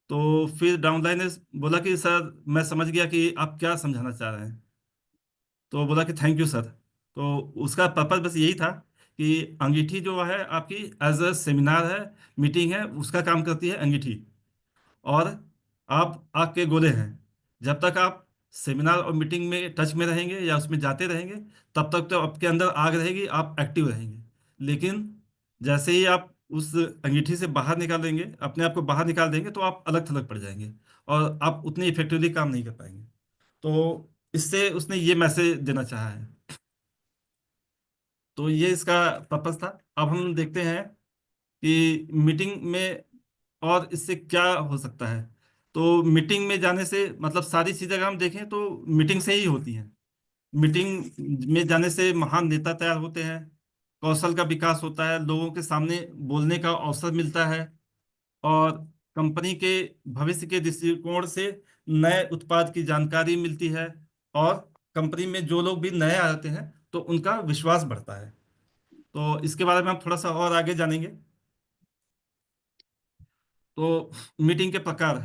तो फिर डाउनलाइन ने बोला कि सर मैं समझ गया कि आप क्या समझाना चाह रहे हैं। तो वो बोला कि थैंक यू सर। तो उसका पर्पस बस यही था कि अंगीठी जो है आपकी एज अ सेमिनार है, मीटिंग है, उसका काम करती है अंगीठी। और आप आग के गोले हैं। जब तक आप सेमिनार और मीटिंग में टच में रहेंगे या उसमें जाते रहेंगे, तब तक तो आपके अंदर आग रहेगी, आप एक्टिव रहेंगे। लेकिन जैसे ही आप उस अंगीठी से बाहर निकाल देंगे, अपने आप को बाहर निकाल देंगे, तो आप अलग थलग पड़ जाएंगे और आप उतनी इफेक्टिवली काम नहीं कर पाएंगे। तो इससे उसने ये मैसेज देना चाहा है। तो ये इसका पर्पस था। अब हम देखते हैं कि मीटिंग में और इससे क्या हो सकता है। तो मीटिंग में जाने से मतलब सारी चीज़ें अगर हम देखें तो मीटिंग से ही होती हैं। मीटिंग में जाने से महान नेता तैयार होते हैं, कौशल का विकास होता है, लोगों के सामने बोलने का अवसर मिलता है, और कंपनी के भविष्य के दृष्टिकोण से नए उत्पाद की जानकारी मिलती है, और कंपनी में जो लोग भी नए आते हैं तो उनका विश्वास बढ़ता है। तो इसके बारे में हम थोड़ा सा और आगे जानेंगे। तो मीटिंग के प्रकार,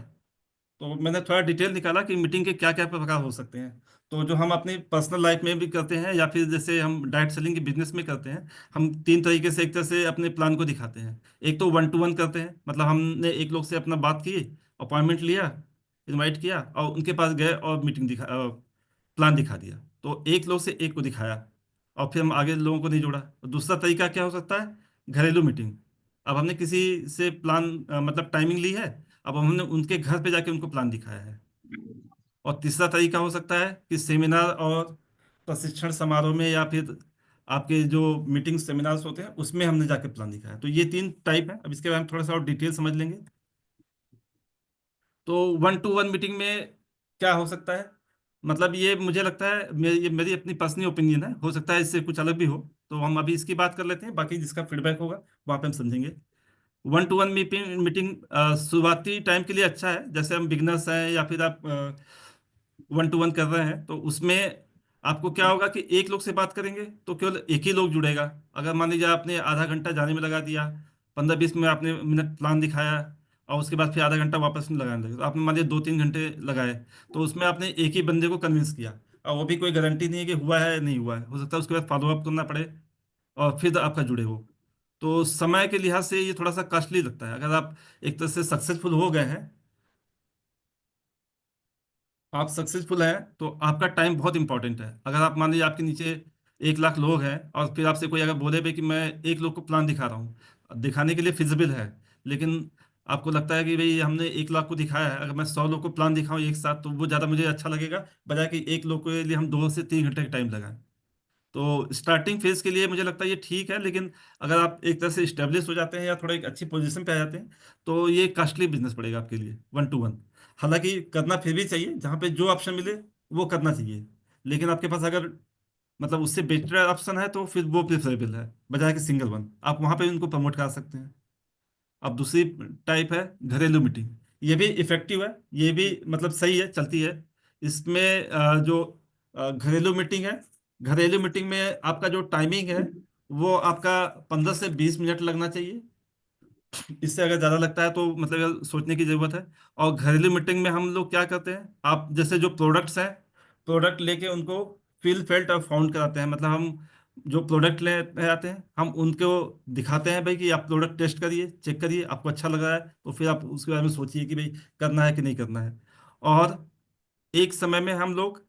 तो मैंने थोड़ा डिटेल निकाला कि मीटिंग के क्या क्या प्रकार हो सकते हैं। तो जो हम अपनी पर्सनल लाइफ में भी करते हैं, या फिर जैसे हम डायरेक्ट सेलिंग के बिजनेस में करते हैं, हम तीन तरीके से एक तरह से अपने प्लान को दिखाते हैं। एक तो 1 to 1 करते हैं, मतलब हमने एक लोग से अपना बात की, अपॉइंटमेंट लिया, इनवाइट किया और उनके पास गए और मीटिंग प्लान दिखा दिया। तो एक लोग से एक को दिखाया और फिर हम आगे लोगों को नहीं जोड़ा। और दूसरा तरीका क्या हो सकता है? घरेलू मीटिंग। अब हमने किसी से प्लान मतलब टाइमिंग ली है, अब हमने उनके घर पे जाके उनको प्लान दिखाया है। और तीसरा तरीका हो सकता है कि सेमिनार और प्रशिक्षण समारोह में, या फिर आपके जो मीटिंग सेमिनार्स होते हैं उसमें हमने जाके प्लान दिखाया है। तो ये तीन टाइप है। अब इसके बारे में थोड़ा सा और डिटेल समझ लेंगे। तो 1 to 1 मीटिंग में क्या हो सकता है, मतलब ये मुझे लगता है, ये मेरी अपनी पर्सनल ओपिनियन है, हो सकता है इससे कुछ अलग भी हो। तो हम अभी इसकी बात कर लेते हैं, बाकी जिसका फीडबैक होगा वहाँ पे हम समझेंगे। 1 to 1 मीटिंग मीटिंग शुरुआती टाइम के लिए अच्छा है। जैसे हम बिगनर्स हैं या फिर आप 1 to 1 कर रहे हैं, तो उसमें आपको क्या होगा कि एक लोग से बात करेंगे तो केवल एक ही लोग जुड़ेगा। अगर मान लीजिए आपने आधा घंटा जाने में लगा दिया, 15-20 में आपने मिनट प्लान दिखाया, और उसके बाद फिर आधा घंटा वापस में लगाने लगे, तो आपने मान लीजिए 2-3 घंटे लगाए, तो उसमें आपने एक ही बंदे को कन्विंस किया। और वो भी कोई गारंटी नहीं है कि हुआ है नहीं हुआ है, हो सकता है उसके बाद फॉलो अप करना पड़े और फिर आपका जुड़े हो। तो समय के लिहाज से ये थोड़ा सा कॉस्टली लगता है। अगर आप एक तरह से सक्सेसफुल हो गए हैं, आप सक्सेसफुल हैं, तो आपका टाइम बहुत इंपॉर्टेंट है। अगर आप मान लीजिए आपके नीचे 1 लाख लोग हैं, और फिर आपसे कोई अगर बोले भाई कि मैं एक लोग को प्लान दिखा रहा हूँ, दिखाने के लिए फिजिबल है, लेकिन आपको लगता है कि भाई हमने 1 लाख को दिखाया है, अगर मैं 100 लोग को प्लान दिखाऊं एक साथ, तो वो ज़्यादा मुझे अच्छा लगेगा, बजाय कि एक लोग के लिए हम 2 से 3 घंटे का टाइम लगाएं। तो स्टार्टिंग फेज के लिए मुझे लगता है ये ठीक है, लेकिन अगर आप एक तरह से स्टेब्लिश हो जाते हैं या थोड़ा एक अच्छी पोजीशन पे आ जाते हैं, तो ये कॉस्टली बिजनेस पड़ेगा आपके लिए 1 to 1। हालांकि करना फिर भी चाहिए, जहाँ पे जो ऑप्शन मिले वो करना चाहिए। लेकिन आपके पास अगर मतलब उससे बेटर ऑप्शन है, तो फिर वो प्रेफरेबल है, बजाय कि सिंगल वन आप वहाँ पे उनको प्रमोट कर सकते हैं। अब दूसरी टाइप है घरेलू मीटिंग। ये भी इफेक्टिव है, ये भी मतलब सही है, चलती है। इसमें जो घरेलू मीटिंग है, घरेलू मीटिंग में आपका जो टाइमिंग है वो आपका 15 से 20 मिनट लगना चाहिए। इससे अगर ज़्यादा लगता है तो मतलब सोचने की ज़रूरत है। और घरेलू मीटिंग में हम लोग क्या करते हैं, आप जैसे जो प्रोडक्ट्स हैं, प्रोडक्ट लेके उनको फील फेल्ट और फाउंड कराते हैं। मतलब हम जो प्रोडक्ट ले आते हैं, हम उनको दिखाते हैं भाई कि आप प्रोडक्ट टेस्ट करिए, चेक करिए, आपको अच्छा लगा है तो फिर आप उसके बारे में सोचिए कि भाई करना है कि नहीं करना है। और एक समय में हम लोग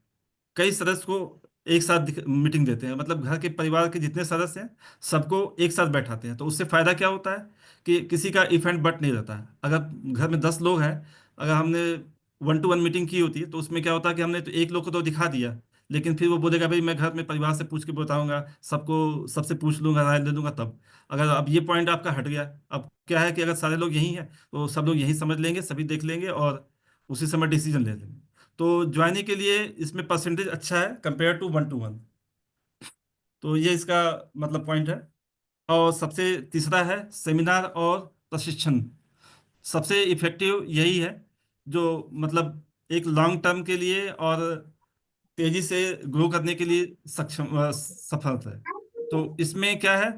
कई सदस्य को एक साथ मीटिंग देते हैं, मतलब घर के परिवार के जितने सदस्य हैं सबको एक साथ बैठाते हैं। तो उससे फायदा क्या होता है कि किसी का इफ एंड बट नहीं रहता है। अगर घर में 10 लोग हैं, अगर हमने 1 to 1 मीटिंग की होती है, तो उसमें क्या होता है कि हमने तो एक लोग को तो दिखा दिया, लेकिन फिर वो बोलेगा भाई मैं घर में परिवार से पूछ के बताऊंगा, सबको सबसे पूछ लूंगा, राय ले लूंगा तब। अगर अब ये पॉइंट आपका हट गया, अब क्या है कि अगर सारे लोग यही हैं तो सब लोग यही समझ लेंगे, सभी देख लेंगे और उसी समय डिसीजन ले लेंगे। तो ज्वाइनिंग के लिए इसमें परसेंटेज अच्छा है कंपेयर टू 1 to 1। तो ये इसका मतलब पॉइंट है। और सबसे तीसरा है सेमिनार और प्रशिक्षण। सबसे इफेक्टिव यही है, जो मतलब एक लॉन्ग टर्म के लिए और तेजी से ग्रो करने के लिए सफल है। तो इसमें क्या है,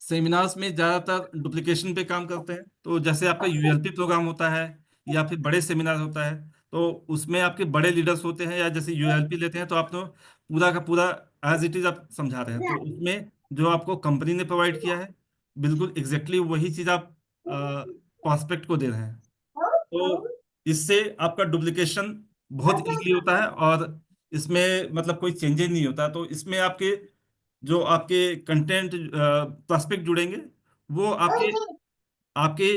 सेमिनार्स में ज़्यादातर डुप्लीकेशन पे काम करते हैं। तो जैसे आपका यूएलपी प्रोग्राम होता है या फिर बड़े सेमिनार होता है, तो उसमें आपके बड़े लीडर्स होते हैं, या जैसे यूएलपी लेते हैं तो आप तो पूरा का पूरा एज इट इज आप समझा रहे हैं। तो उसमें जो आपको कंपनी ने प्रोवाइड किया है, बिल्कुल एग्जैक्टली वही चीज़ आप प्रॉस्पेक्ट को दे रहे हैं। तो इससे आपका डुप्लीकेशन बहुत इजीली होता है, और इसमें मतलब कोई चेंजेस नहीं होता। तो इसमें आपके जो आपके कंटेंट प्रॉस्पेक्ट जुड़ेंगे, वो आपके आपके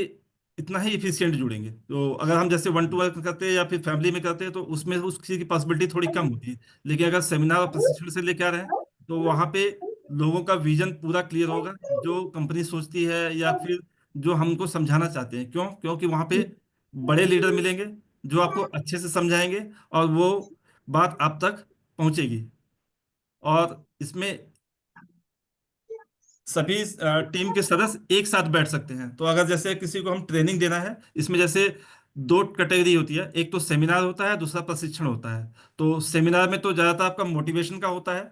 इतना ही इफिशिएंट जुड़ेंगे। तो अगर हम जैसे वन टू वन करते हैं या फिर फैमिली में करते हैं, तो उसमें उस चीज़ की पॉसिबिलिटी थोड़ी कम होती है। लेकिन अगर सेमिनार और प्रशिक्षण से लेकर आ रहे हैं, तो वहाँ पे लोगों का विजन पूरा क्लियर होगा, जो कंपनी सोचती है या फिर जो हमको समझाना चाहते हैं। क्यों? क्योंकि वहाँ पे बड़े लीडर मिलेंगे जो आपको अच्छे से समझाएंगे, और वो बात आप तक पहुँचेगी। और इसमें सभी टीम के सदस्य एक साथ बैठ सकते हैं। तो अगर जैसे किसी को हम ट्रेनिंग देना है, इसमें जैसे दो कैटेगरी होती है, एक तो सेमिनार होता है, दूसरा प्रशिक्षण होता है। तो सेमिनार में तो ज़्यादातर आपका मोटिवेशन का होता है,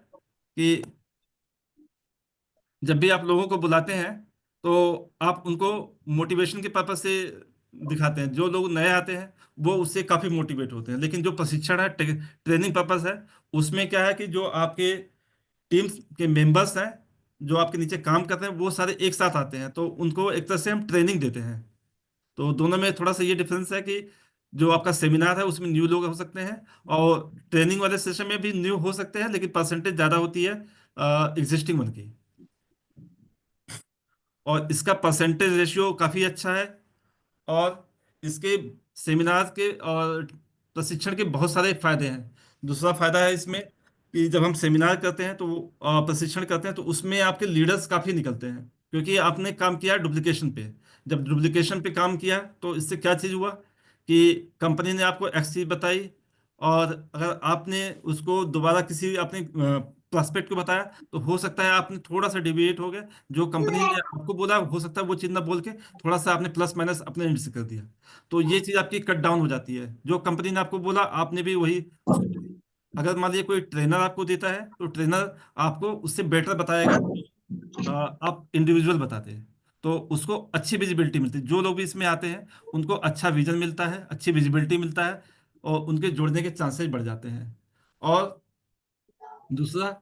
कि जब भी आप लोगों को बुलाते हैं तो आप उनको मोटिवेशन के पर्पज से दिखाते हैं। जो लोग नए आते हैं वो उससे काफ़ी मोटिवेट होते हैं। लेकिन जो प्रशिक्षण है, ट्रेनिंग पर्पज है, उसमें क्या है कि जो आपके टीम के मेंबर्स हैं, जो आपके नीचे काम करते हैं, वो सारे एक साथ आते हैं, तो उनको एक तरह से हम ट्रेनिंग देते हैं। तो दोनों में थोड़ा सा ये डिफरेंस है कि जो आपका सेमिनार है उसमें न्यू लोग हो सकते हैं, और ट्रेनिंग वाले सेशन में भी न्यू हो सकते हैं, लेकिन परसेंटेज ज़्यादा होती है एग्जिस्टिंग वन की। और इसका परसेंटेज रेशियो काफ़ी अच्छा है। और इसके सेमिनार के और प्रशिक्षण के बहुत सारे फायदे हैं। दूसरा फायदा है इसमें कि जब हम सेमिनार करते हैं तो प्रशिक्षण करते हैं, तो उसमें आपके लीडर्स काफ़ी निकलते हैं, क्योंकि आपने काम किया डुप्लीकेशन पे। जब डुप्लीकेशन पे काम किया तो इससे क्या चीज़ हुआ कि कंपनी ने आपको एक्स चीज़ बताई, और अगर आपने उसको दोबारा किसी अपने प्रोस्पेक्ट को बताया, तो हो सकता है आपने थोड़ा सा डिविएट हो गया। जो कंपनी ने आपको बोला, हो सकता है वो चीज़ ना बोल के थोड़ा सा आपने प्लस माइनस अपने एंड से कर दिया। तो ये चीज़ आपकी कट डाउन हो जाती है। जो कंपनी ने आपको बोला, आपने भी वही उसको। अगर मान लीजिए कोई ट्रेनर आपको देता है, तो ट्रेनर आपको उससे बेटर बताएगा, आप इंडिविजुअल बताते हैं। तो उसको अच्छी विजिबिलिटी मिलती है। जो लोग भी इसमें आते हैं उनको अच्छा विजन मिलता है, अच्छी विजिबिलिटी मिलता है, और उनके जुड़ने के चांसेस बढ़ जाते हैं। और दूसरा,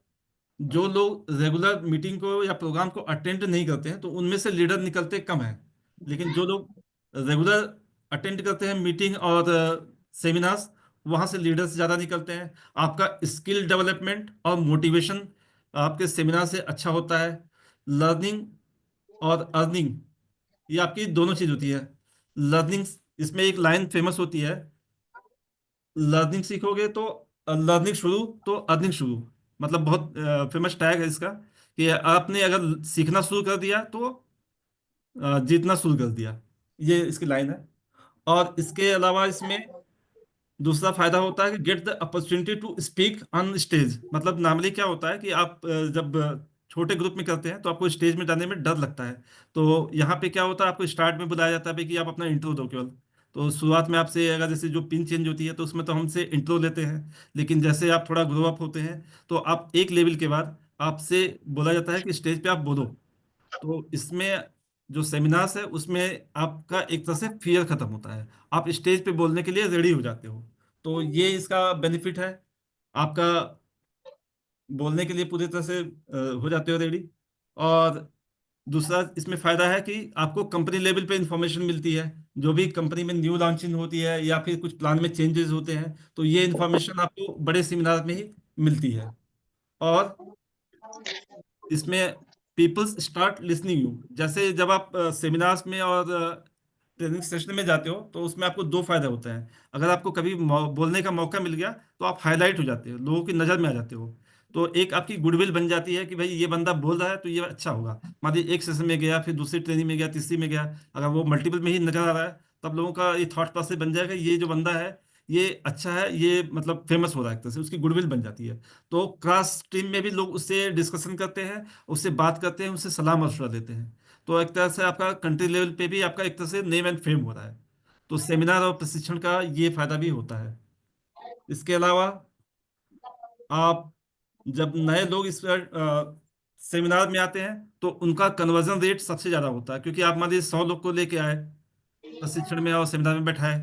जो लोग रेगुलर मीटिंग को या प्रोग्राम को अटेंड नहीं करते हैं, तो उनमें से लीडर निकलते कम है। लेकिन जो लोग रेगुलर अटेंड करते हैं मीटिंग और सेमिनार्स, वहाँ से लीडर्स ज़्यादा निकलते हैं। आपका स्किल डेवलपमेंट और मोटिवेशन आपके सेमिनार से अच्छा होता है। लर्निंग और अर्निंग, ये आपकी दोनों चीज़ होती है। लर्निंग, इसमें एक लाइन फेमस होती है, लर्निंग सीखोगे तो लर्निंग शुरू तो अर्निंग शुरू। मतलब बहुत फेमस टैग है इसका, कि आपने अगर सीखना शुरू कर दिया तो जीतना शुरू कर दिया। ये इसकी लाइन है। और इसके अलावा इसमें दूसरा फायदा होता है कि get the opportunity to speak on stage. मतलब नॉर्मली क्या होता है कि आप जब छोटे ग्रुप में करते हैं तो आपको स्टेज में जाने में डर लगता है। तो यहाँ पे क्या होता है, आपको स्टार्ट में बुलाया जाता है भाई कि आप अपना इंट्रो दो केवल। तो शुरुआत में आपसे अगर जैसे जो पिन चेंज होती है, तो उसमें तो हमसे इंट्रो लेते हैं। लेकिन जैसे आप थोड़ा ग्रो अप होते हैं, तो आप एक लेवल के बाद आपसे बोला जाता है कि स्टेज पे आप बोलो। तो इसमें जो सेमिनार्स है उसमें आपका एक तरह से फियर खत्म होता है, आप स्टेज पे बोलने के लिए रेडी हो जाते हो। तो ये इसका बेनिफिट है, आपका बोलने के लिए पूरी तरह से हो जाते हो रेडी। और दूसरा इसमें फायदा है कि आपको कंपनी लेवल पे इंफॉर्मेशन मिलती है। जो भी कंपनी में न्यू लॉन्चिंग होती है या फिर कुछ प्लान में चेंजेस होते हैं, तो ये इंफॉर्मेशन आपको बड़े सेमिनार में ही मिलती है। और इसमें पीपल्स स्टार्ट लिसनिंग यू। जैसे जब आप सेमिनार्स में और ट्रेनिंग सेशन में जाते हो, तो उसमें आपको दो फायदा होता है। अगर आपको कभी बोलने का मौका मिल गया, तो आप हाईलाइट हो जाते हो, लोगों की नज़र में आ जाते हो। तो एक आपकी गुडविल बन जाती है कि भाई ये बंदा बोल रहा है तो ये अच्छा होगा। मान लीजिए एक सेशन में गया, फिर दूसरी ट्रेनिंग में गया, तीसरी में गया, अगर वो मल्टीपल में ही नजर आ रहा है, तब लोगों का ये थॉट प्रोसेस बन जाएगा, ये जो बंदा है ये अच्छा है, ये मतलब फेमस हो रहा है, एक तरह से उसकी गुडविल बन जाती है। तो क्लास टीम में भी लोग उससे डिस्कशन करते हैं, उससे बात करते हैं, उससे सलाह मशवरा देते हैं। तो एक तरह से आपका कंट्री लेवल पे भी आपका एक तरह से नेम एंड फेम हो रहा है। तो सेमिनार और प्रशिक्षण का ये फायदा भी होता है। इसके अलावा आप जब नए लोग इस सेमिनार में आते हैं तो उनका कन्वर्जन रेट सबसे ज्यादा होता है, क्योंकि आप मान लीजिए 100 लोग को लेके आए प्रशिक्षण में और सेमिनार में बैठाए,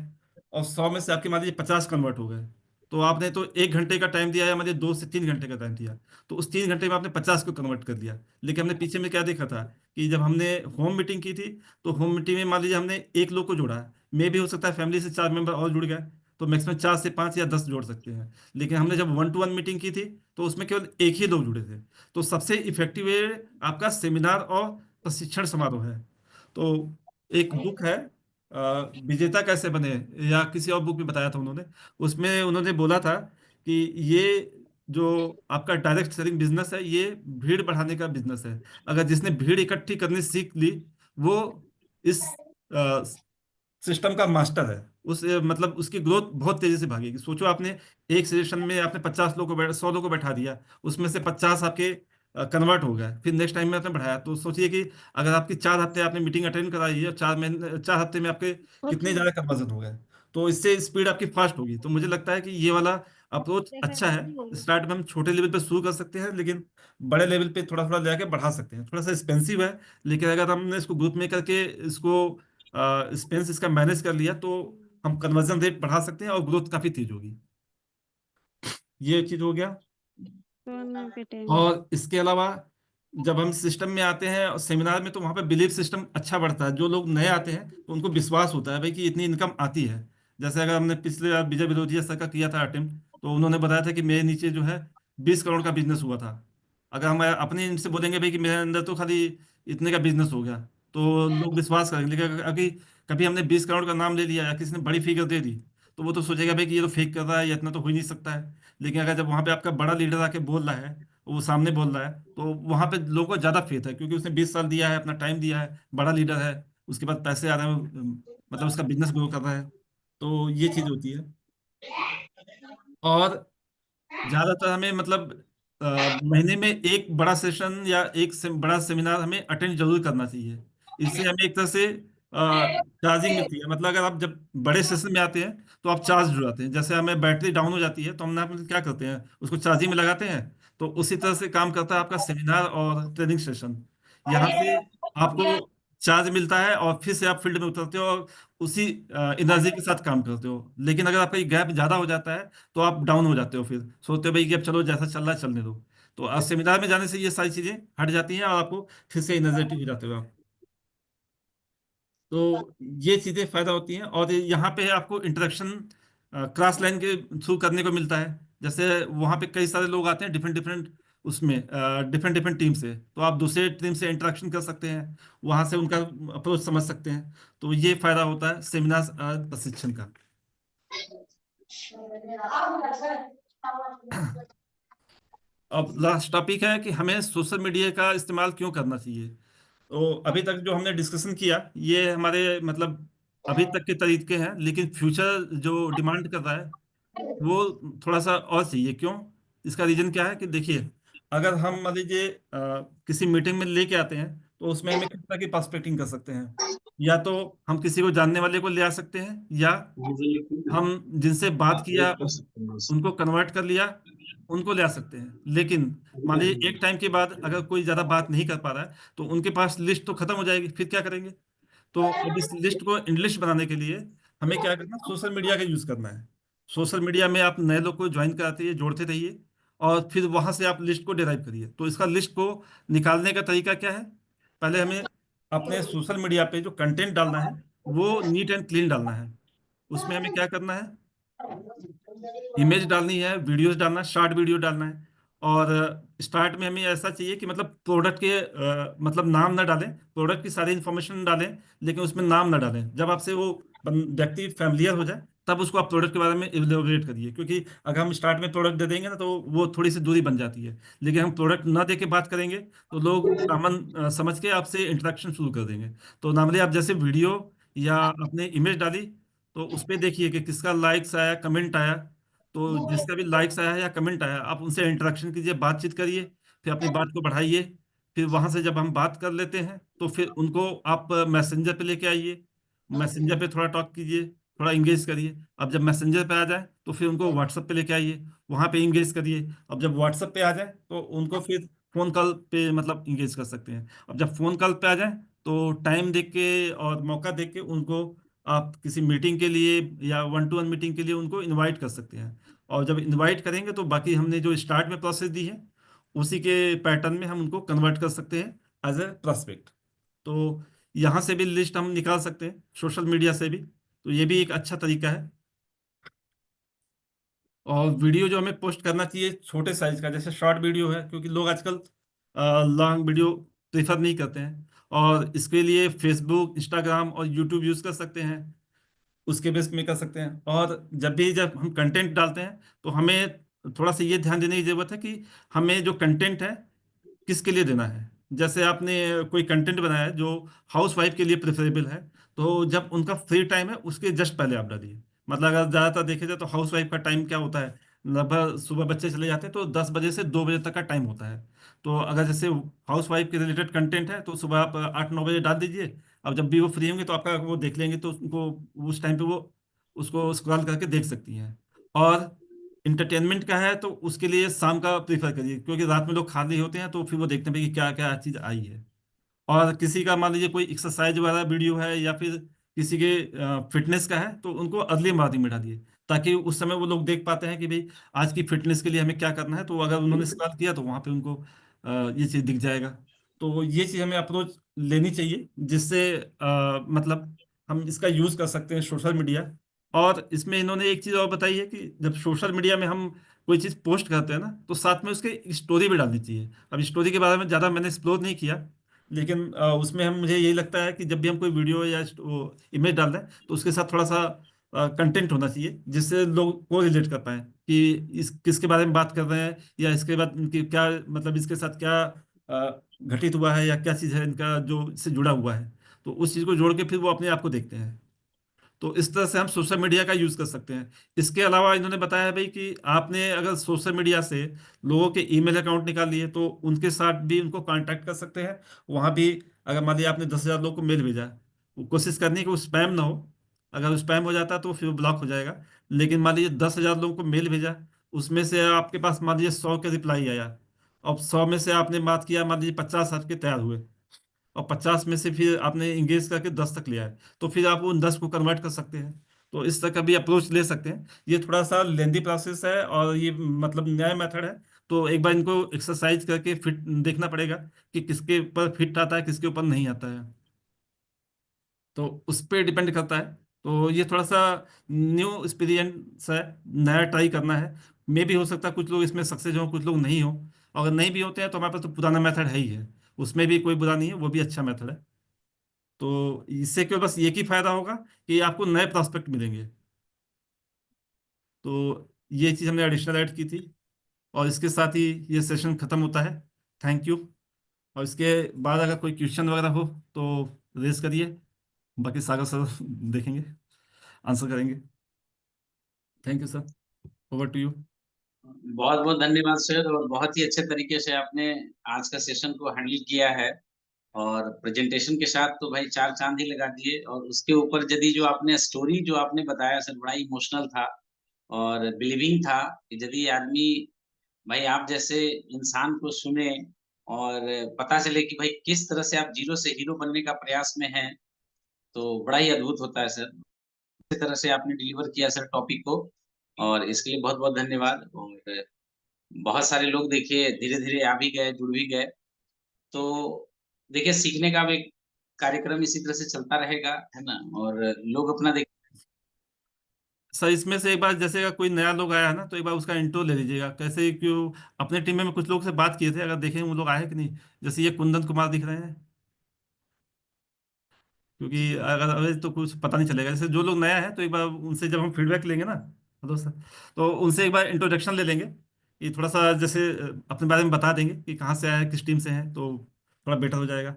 और 100 में से आपके मान लीजिए 50 कन्वर्ट हो गए। तो आपने तो 1 घंटे का टाइम दिया या मान लीजिए 2 से 3 घंटे का टाइम दिया, तो उस 3 घंटे में आपने 50 को कन्वर्ट कर दिया। लेकिन हमने पीछे में क्या देखा था कि जब हमने होम मीटिंग की थी, तो होम मीटिंग में मान लीजिए हमने एक लोग को जोड़ा, मे भी हो सकता है फैमिली से 4 मेंबर और जुड़ गए, तो मैक्सिमम 4 से 5 या 10 जोड़ सकते हैं। लेकिन हमने जब 1-to-1 मीटिंग की थी, तो उसमें केवल एक ही लोग जुड़े थे। तो सबसे इफेक्टिव वे आपका सेमिनार और प्रशिक्षण समारोह है। तो एक बुक है विजेता कैसे बने, या किसी और बुक में बताया था उन्होंने, उसमें उन्होंने बोला था कि ये जो आपका डायरेक्ट सेलिंग बिजनेस है, ये भीड़ बढ़ाने का बिजनेस है। अगर जिसने भीड़ इकट्ठी करनी सीख ली, वो इस सिस्टम का मास्टर है। उस मतलब उसकी ग्रोथ बहुत तेजी से भागेगी। सोचो आपने एक सेशन में आपने 50 लोगों को 100 लोगों को बैठा दिया, उसमें से 50 आपके कन्वर्ट हो गए, फिर नेक्स्ट टाइम में आपने बढ़ाया, तो सोचिए कि अगर आपकी 4 हफ्ते आपने मीटिंग अटेंड कराई है, 4 महीने 4 हफ्ते में आपके कितने ज्यादा कन्वर्जन हो गए। तो इससे स्पीड आपकी फास्ट होगी। तो मुझे लगता है कि ये वाला अप्रोच अच्छा है। स्टार्ट में हम छोटे लेवल पे शुरू कर सकते हैं, लेकिन बड़े लेवल पे थोड़ा थोड़ा लेके बढ़ा सकते हैं। थोड़ा सा एक्सपेंसिव है, लेकिन अगर हमने इसको ग्रुप में करके इसको स्पेंस इसका मैनेज कर लिया, तो हम कन्वर्जन रेट बढ़ा सकते हैं और ग्रोथ काफी तेज होगी। ये चीज हो गया। और इसके अलावा जब हम सिस्टम में आते हैं और सेमिनार में, तो वहाँ पे बिलीफ सिस्टम अच्छा बढ़ता है। जो लोग नए आते हैं तो उनको विश्वास होता है भाई कि इतनी इनकम आती है। जैसे अगर हमने पिछले बार विजय विरोधिया सर का किया था अटेम्प्ट, तो उन्होंने बताया था कि मेरे नीचे जो है 20 करोड़ का बिजनेस हुआ था। अगर हम अपने इनसे बोलेंगे भाई कि मेरे अंदर तो खाली इतने का बिजनेस हो गया, तो लोग विश्वास करेंगे। लेकिन अभी कभी हमने 20 करोड़ का नाम ले लिया या किसी ने बड़ी फिगर दे दी, तो वो तो सोचेगा भाई कि ये तो फेक कर रहा है या इतना तो हो ही नहीं सकता है। लेकिन अगर जब वहां पे आपका बड़ा लीडर आके बोल रहा है, वो सामने बोल रहा है, तो वहां पे लोगों को ज्यादा फेथ है, क्योंकि उसने 20 साल दिया है, अपना टाइम दिया है, बड़ा लीडर है, उसके बाद पैसे आ रहे हैं, मतलब उसका बिजनेस ग्रो कर रहा है। तो ये चीज होती है। और ज्यादातर हमें मतलब महीने में एक बड़ा सेशन या एक बड़ा सेमिनार हमें अटेंड जरूर करना चाहिए। इससे हमें एक तरह से चार्जिंग मिलती है। मतलब अगर आप जब बड़े सेशन में आते हैं, तो आप चार्ज हो जाते हैं। जैसे हमें बैटरी डाउन हो जाती है, तो हम आप क्या करते हैं, उसको चार्जिंग में लगाते हैं। तो उसी तरह से काम करता है आपका सेमिनार और ट्रेनिंग सेशन। यहाँ से आपको चार्ज मिलता है, और फिर से आप फील्ड में उतरते हो और उसी एनर्जी के साथ काम करते हो। लेकिन अगर आपका गैप ज्यादा हो जाता है, तो आप डाउन हो जाते हो, फिर सोचते हो भाई कि अब चलो जैसा चल रहा है चलने दो। तो आज सेमिनार में जाने से ये सारी चीजें हट जाती हैं, और आपको फिर से एनर्जेटिक हो जाते हो आप। तो ये चीजें फायदा होती हैं। और यहाँ पे आपको इंटरेक्शन क्रॉस लाइन के थ्रू करने को मिलता है। जैसे वहाँ पे कई सारे लोग आते हैं डिफरेंट डिफरेंट, उसमें डिफरेंट डिफरेंट टीम से, तो आप दूसरे टीम से इंटरेक्शन कर सकते हैं, वहाँ से उनका अप्रोच समझ सकते हैं। तो ये फायदा होता है सेमिनार प्रशिक्षण का। अब लास्ट टॉपिक है कि हमें सोशल मीडिया का इस्तेमाल क्यों करना चाहिए। तो अभी तक जो हमने डिस्कशन किया, ये हमारे मतलब अभी तक के तरीके हैं, लेकिन फ्यूचर जो डिमांड कर रहा है, वो थोड़ा सा और चाहिए। क्यों? इसका रीजन क्या है कि देखिए, अगर हम मान लीजिए किसी मीटिंग में लेके आते हैं, तो उसमें हमें किस तरह की पर्सपेक्टिंग कर सकते हैं। या तो हम किसी को जानने वाले को ले आ सकते हैं, या हम जिनसे बात किया उनको कन्वर्ट कर लिया, उनको ले आ सकते हैं। लेकिन मान लीजिए एक टाइम के बाद अगर कोई ज्यादा बात नहीं कर पा रहा है, तो उनके पास लिस्ट तो खत्म हो जाएगी, फिर क्या करेंगे। तो अब इस लिस्ट को इंग्लिश बनाने के लिए हमें क्या करना, सोशल मीडिया का यूज करना है। सोशल मीडिया में आप नए लोग को ज्वाइन कराते रहिए, जोड़ते रहिए, और फिर वहां से आप लिस्ट को डिराइव करिए। तो इसका लिस्ट को निकालने का तरीका क्या है, पहले हमें अपने सोशल मीडिया पे जो कंटेंट डालना है, वो नीट एंड क्लीन डालना है। उसमें हमें क्या करना है, इमेज डालनी है, वीडियोस डालना है, शॉर्ट वीडियो डालना है। और स्टार्ट में हमें ऐसा चाहिए कि मतलब प्रोडक्ट के मतलब नाम ना डालें, प्रोडक्ट की सारी इन्फॉर्मेशन डालें, लेकिन उसमें नाम ना डालें। जब आपसे वो व्यक्ति फैमिलियर हो जाए, तब उसको आप प्रोडक्ट के बारे में इलेबोरेट करिए। क्योंकि अगर हम स्टार्ट में प्रोडक्ट दे देंगे ना, तो वो थोड़ी सी दूरी बन जाती है। लेकिन हम प्रोडक्ट ना दे के बात करेंगे, तो लोग कॉमन समझ के आपसे इंटरेक्शन शुरू कर देंगे। तो नॉर्मली आप जैसे वीडियो या अपने इमेज डाली, तो उस पर देखिए कि किसका लाइक्स आया, कमेंट आया। तो जिसका भी लाइक्स आया है या कमेंट आया, आप उनसे इंटरेक्शन कीजिए, बातचीत करिए, फिर अपनी बात को बढ़ाइए। फिर वहां से जब हम बात कर लेते हैं तो फिर उनको आप मैसेंजर पे लेके आइए, मैसेंजर पे थोड़ा टॉक कीजिए, थोड़ा इंगेज करिए। अब जब मैसेंजर पे आ जाए तो फिर उनको व्हाट्सएप पे लेके आइए, वहां पे इंगेज करिए। अब जब व्हाट्सएप पे आ जाए तो उनको फिर फोन कॉल पे मतलब इंगेज कर सकते हैं। अब जब फोन कॉल पे आ जाए तो टाइम देख के और मौका देख के उनको आप किसी मीटिंग के लिए या 1-to-1 मीटिंग के लिए उनको इनवाइट कर सकते हैं। और जब इनवाइट करेंगे तो बाकी हमने जो स्टार्ट में प्रोसेस दी है उसी के पैटर्न में हम उनको कन्वर्ट कर सकते हैं एज ए प्रोस्पेक्ट। तो यहाँ से भी लिस्ट हम निकाल सकते हैं, सोशल मीडिया से भी, तो ये भी एक अच्छा तरीका है। और वीडियो जो हमें पोस्ट करना चाहिए छोटे साइज का, जैसे शॉर्ट वीडियो है, क्योंकि लोग आजकल लॉन्ग वीडियो प्रेफर नहीं करते हैं। और इसके लिए फेसबुक, इंस्टाग्राम और यूट्यूब यूज़ कर सकते हैं, उसके बेस में कर सकते हैं। और जब हम कंटेंट डालते हैं तो हमें थोड़ा सा ये ध्यान देने की जरूरत है कि हमें जो कंटेंट है किसके लिए देना है। जैसे आपने कोई कंटेंट बनाया है जो हाउस वाइफ के लिए प्रेफरेबल है, तो जब उनका फ्री टाइम है उसके जस्ट पहले आप डालिए। मतलब अगर ज़्यादातर देखे जाए तो हाउस वाइफ का टाइम क्या होता है, लगभग सुबह बच्चे चले जाते हैं तो 10 बजे से 2 बजे तक का टाइम होता है। तो अगर जैसे हाउस वाइफ के रिलेटेड कंटेंट है तो सुबह आप 8-9 बजे डाल दीजिए। अब जब भी वो फ्री होंगे तो आपका वो देख लेंगे तो उनको उस टाइम पे वो उसको स्क्रॉल करके देख सकती हैं। और इंटरटेनमेंट का है तो उसके लिए शाम का प्रीफर करिए, क्योंकि रात में लोग खाली होते हैं तो फिर वो देखते हैं भाई कि क्या क्या चीज़ आई है। और किसी का मान लीजिए कोई एक्सरसाइज वाला वीडियो है या फिर किसी के फिटनेस का है तो उनको अर्ली मॉर्निंग में डालिए, ताकि उस समय वो लोग देख पाते हैं कि भाई आज की फिटनेस के लिए हमें क्या करना है। तो अगर उन्होंने स्टार्ट किया तो वहाँ पे उनको ये चीज़ दिख जाएगा। तो ये चीज़ हमें अप्रोच लेनी चाहिए, जिससे मतलब हम इसका यूज़ कर सकते हैं सोशल मीडिया। और इसमें इन्होंने एक चीज़ और बताई है कि जब सोशल मीडिया में हम कोई चीज़ पोस्ट करते हैं ना तो साथ में उसके स्टोरी भी डालनी चाहिए। अब स्टोरी के बारे में ज़्यादा मैंने एक्सप्लोर नहीं किया, लेकिन उसमें हम मुझे यही लगता है कि जब भी हम कोई वीडियो या इमेज डाल रहे हैं तो उसके साथ थोड़ा सा कंटेंट होना चाहिए जिससे लोग को रिलेट कर पाए कि इस किसके बारे में बात कर रहे हैं, या इसके बाद इनकी क्या मतलब इसके साथ क्या घटित हुआ है, या क्या चीज़ है इनका जो इससे जुड़ा हुआ है। तो उस चीज़ को जोड़ के फिर वो अपने आप को देखते हैं। तो इस तरह से हम सोशल मीडिया का यूज़ कर सकते हैं। इसके अलावा इन्होंने बताया भाई कि आपने अगर सोशल मीडिया से लोगों के ईमेल अकाउंट निकाल लिए तो उनके साथ भी उनको कांटेक्ट कर सकते हैं। वहाँ भी अगर मान लिया आपने 10,000 लोग को मेल भेजा, वो कोशिश करनी है कि वो स्पैम ना हो। अगर वो स्पैम हो जाता है तो फिर वो ब्लॉक हो जाएगा। लेकिन मान लीजिए 10,000 लोगों को मेल भेजा, उसमें से आपके पास मान लीजिए 100 के रिप्लाई आया। अब 100 में से आपने बात किया, मान लीजिए 50 आपके तैयार हुए, और 50 में से फिर आपने इंगेज करके 10 तक लिया है, तो फिर आप उन 10 को कन्वर्ट कर सकते हैं। तो इस तरह का भी अप्रोच ले सकते हैं। ये थोड़ा सा लेंदी प्रोसेस है और ये मतलब नया मेथड है। तो एक बार इनको एक्सरसाइज करके फिट देखना पड़ेगा कि किसके ऊपर फिट आता है, किसके ऊपर नहीं आता है। तो उस पर डिपेंड करता है। तो ये थोड़ा सा न्यू एक्सपीरियंस है, नया ट्राई करना है। मे भी हो सकता है कुछ लोग इसमें सक्सेस हो, कुछ लोग नहीं हो। अगर नहीं भी होते हैं तो हमारे पास तो पुराना मेथड है ही है, उसमें भी कोई बुरा नहीं है, वो भी अच्छा मेथड है। तो इससे केवल बस एक ही फायदा होगा कि आपको नए प्रोस्पेक्ट मिलेंगे। तो ये चीज़ हमने एडिशनल ऐड की थी। और इसके साथ ही ये सेशन खत्म होता है। Thank you. और इसके बाद अगर कोई क्वेश्चन वगैरह हो तो रेज करिए, बाकी सागर सर देखेंगे, आंसर करेंगे। Thank you sir, over to you. बहुत बहुत धन्यवाद सर, और बहुत ही अच्छे तरीके से आपने आज का सेशन को हैंडल किया है। और प्रेजेंटेशन के साथ तो भाई चार चांद ही लगा दिए, और उसके ऊपर यदि जो आपने स्टोरी जो आपने बताया सर, बड़ा इमोशनल था और बिलीविंग था कि यदि आदमी, भाई आप जैसे इंसान को सुने और पता चले कि भाई किस तरह से आप जीरो से हीरो बनने का प्रयास में हैं, तो बड़ा ही अद्भुत होता है सर। इस तरह से आपने डिलीवर किया सर टॉपिक को, और इसके लिए बहुत बहुत धन्यवाद। और बहुत सारे लोग देखिए धीरे धीरे आ भी गए, जुड़ भी गए। तो देखिए सीखने का भी कार्यक्रम इसी तरह से चलता रहेगा, है ना। और लोग अपना देख। सर इसमें से एक बार जैसे अगर कोई नया लोग आया है ना तो एक बार उसका इंट्रो ले लीजिएगा, कैसे क्यों। अपने टीम में कुछ लोग से बात किए थे, अगर देखें वो लोग आए कि नहीं। जैसे ये कुंदन कुमार दिख रहे हैं, क्योंकि अगर अभी तो कुछ पता नहीं चलेगा। जैसे जो लोग नया है तो एक बार उनसे जब हम फीडबैक लेंगे ना, हेलो सर, तो उनसे एक बार इंट्रोडक्शन ले लेंगे। ये थोड़ा सा जैसे अपने बारे में बता देंगे कि कहाँ से आए हैं, किस टीम से हैं, तो थोड़ा बेटर हो जाएगा।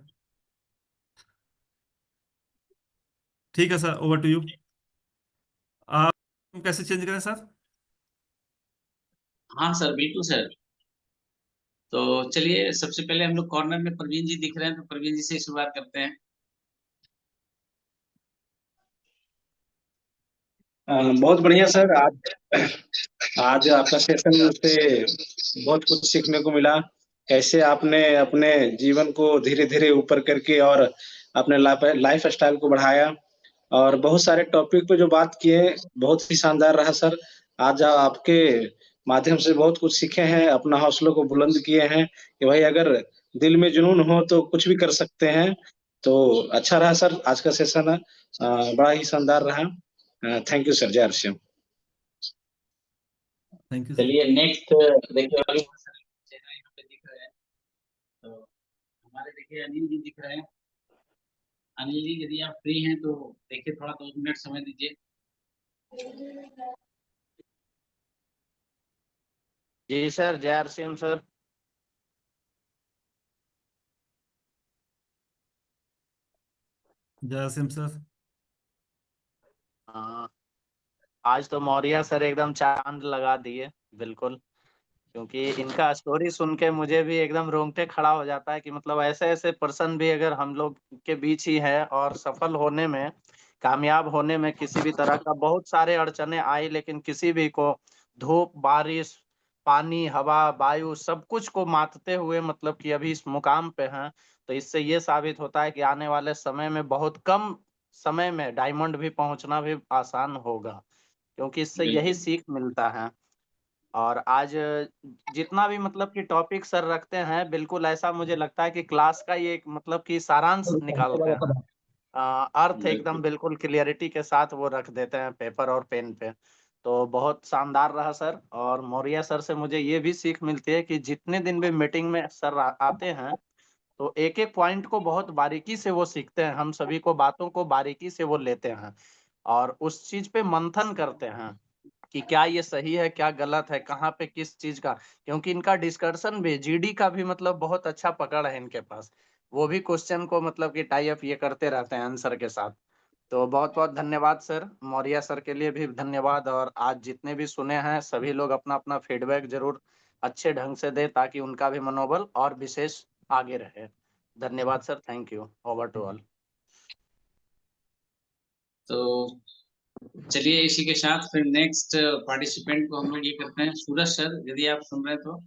ठीक है सर, ओवर टू यू। आप कैसे चेंज करें सर? हाँ सर, बिल्कुल सर। तो चलिए सबसे पहले हम लोग कॉर्नर में प्रवीण जी दिख रहे हैं, तो प्रवीण जी से शुरुआत करते हैं। बहुत बढ़िया सर। आज आपका सेशन से बहुत कुछ सीखने को मिला। कैसे आपने अपने जीवन को धीरे धीरे ऊपर करके और अपने लाइफ स्टाइल को बढ़ाया, और बहुत सारे टॉपिक पे जो बात किए बहुत ही शानदार रहा सर। आज आपके माध्यम से बहुत कुछ सीखे हैं, अपना हौसलों को बुलंद किए हैं कि भाई अगर दिल में जुनून हो तो कुछ भी कर सकते हैं। तो अच्छा रहा सर आज का सेशन, बड़ा ही शानदार रहा। Thank you sir. Jai Shyam. Thank you sir. चलिए नेक्स्ट देखिए अभी चेहरा यहाँ पे दिख रहा है, तो हमारे देखिए अनिल जी दिख रहे हैं। अनिल जी यदि आप फ्री हैं तो देखिए थोड़ा 2 मिनट समय दीजिए। जी सर, जय श्याम सर। जय सिंह सर। हाँ, आज तो मौर्य सर एकदम चांद लगा दिए, बिल्कुल। क्योंकि इनका स्टोरी सुन के मुझे भी एकदम रोंगटे खड़ा हो जाता है कि मतलब ऐसे ऐसे पर्सन भी अगर हम लोग के बीच ही है, और सफल होने में, कामयाब होने में किसी भी तरह का बहुत सारे अड़चने आई, लेकिन किसी भी को धूप, बारिश, पानी, हवा, वायु सब कुछ को मातते हुए मतलब कि अभी इस मुकाम पे हैं। तो इससे ये साबित होता है कि आने वाले समय में बहुत कम समय में डायमंड भी पहुंचना भी आसान होगा, क्योंकि इससे यही बिल्कुल सीख मिलता है। और आज जितना भी मतलब कि टॉपिक सर रखते हैं, बिल्कुल ऐसा मुझे लगता है कि क्लास का ये एक मतलब कि सारांश निकालते हैं। अर्थ एकदम बिल्कुल बिल्कुल क्लियरिटी के साथ वो रख देते हैं पेपर और पेन पे। तो बहुत शानदार रहा सर। और मौर्य सर से मुझे ये भी सीख मिलती है कि जितने दिन भी मीटिंग में सर आते हैं, तो एक एक पॉइंट को बहुत बारीकी से वो सीखते हैं, हम सभी को बातों को बारीकी से वो लेते हैं और उस चीज पे मंथन करते हैं कि क्या ये सही है, क्या गलत है, कहाँ पे किस चीज का। क्योंकि इनका डिस्कशन भी, जीडी का भी मतलब बहुत अच्छा पकड़ है इनके पास। वो भी क्वेश्चन को मतलब कि टाई अप ये करते रहते हैं आंसर के साथ। तो बहुत बहुत धन्यवाद सर। मौर्य सर के लिए भी धन्यवाद। और आज जितने भी सुने हैं सभी लोग अपना अपना फीडबैक जरूर अच्छे ढंग से दे, ताकि उनका भी मनोबल और विशेष आगे रहे। धन्यवाद सर। Thank you. Over to all. तो चलिए इसी के साथ फिर नेक्स्ट पार्टिसिपेंट को हम लोग ये करते हैं। सूरज सर यदि आप सुन रहे हैं तो।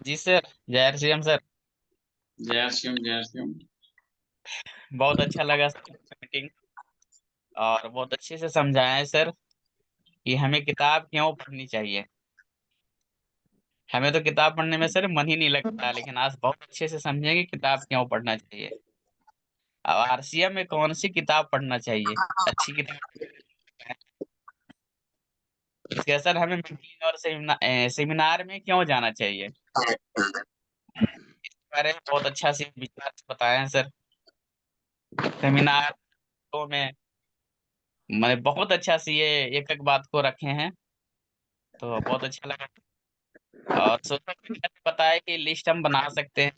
जी सर, जय श्री राम सर। जय श्याम जय श्याम। बहुत अच्छा लगा सर मीटिंग, और बहुत अच्छे से समझाया है सर कि हमें किताब क्यों पढ़नी चाहिए। हमें तो किताब पढ़ने में सर मन ही नहीं लगता, लेकिन आज बहुत अच्छे से समझे कि किताब क्यों पढ़ना चाहिए। अब आरसीएम में कौन सी किताब पढ़ना चाहिए, अच्छी किताब है। इसके सर हमें मीटिंग और सेमिनार में क्यों जाना चाहिए, इसके बारे में बहुत अच्छा से विचार से बताया है सर। सेमिनार तो में मैं बहुत अच्छा से ये एक एक बात को रखे हैं, तो बहुत अच्छा लगा। और सोशल मीडिया पे बताया कि लिस्ट हम बना सकते हैं,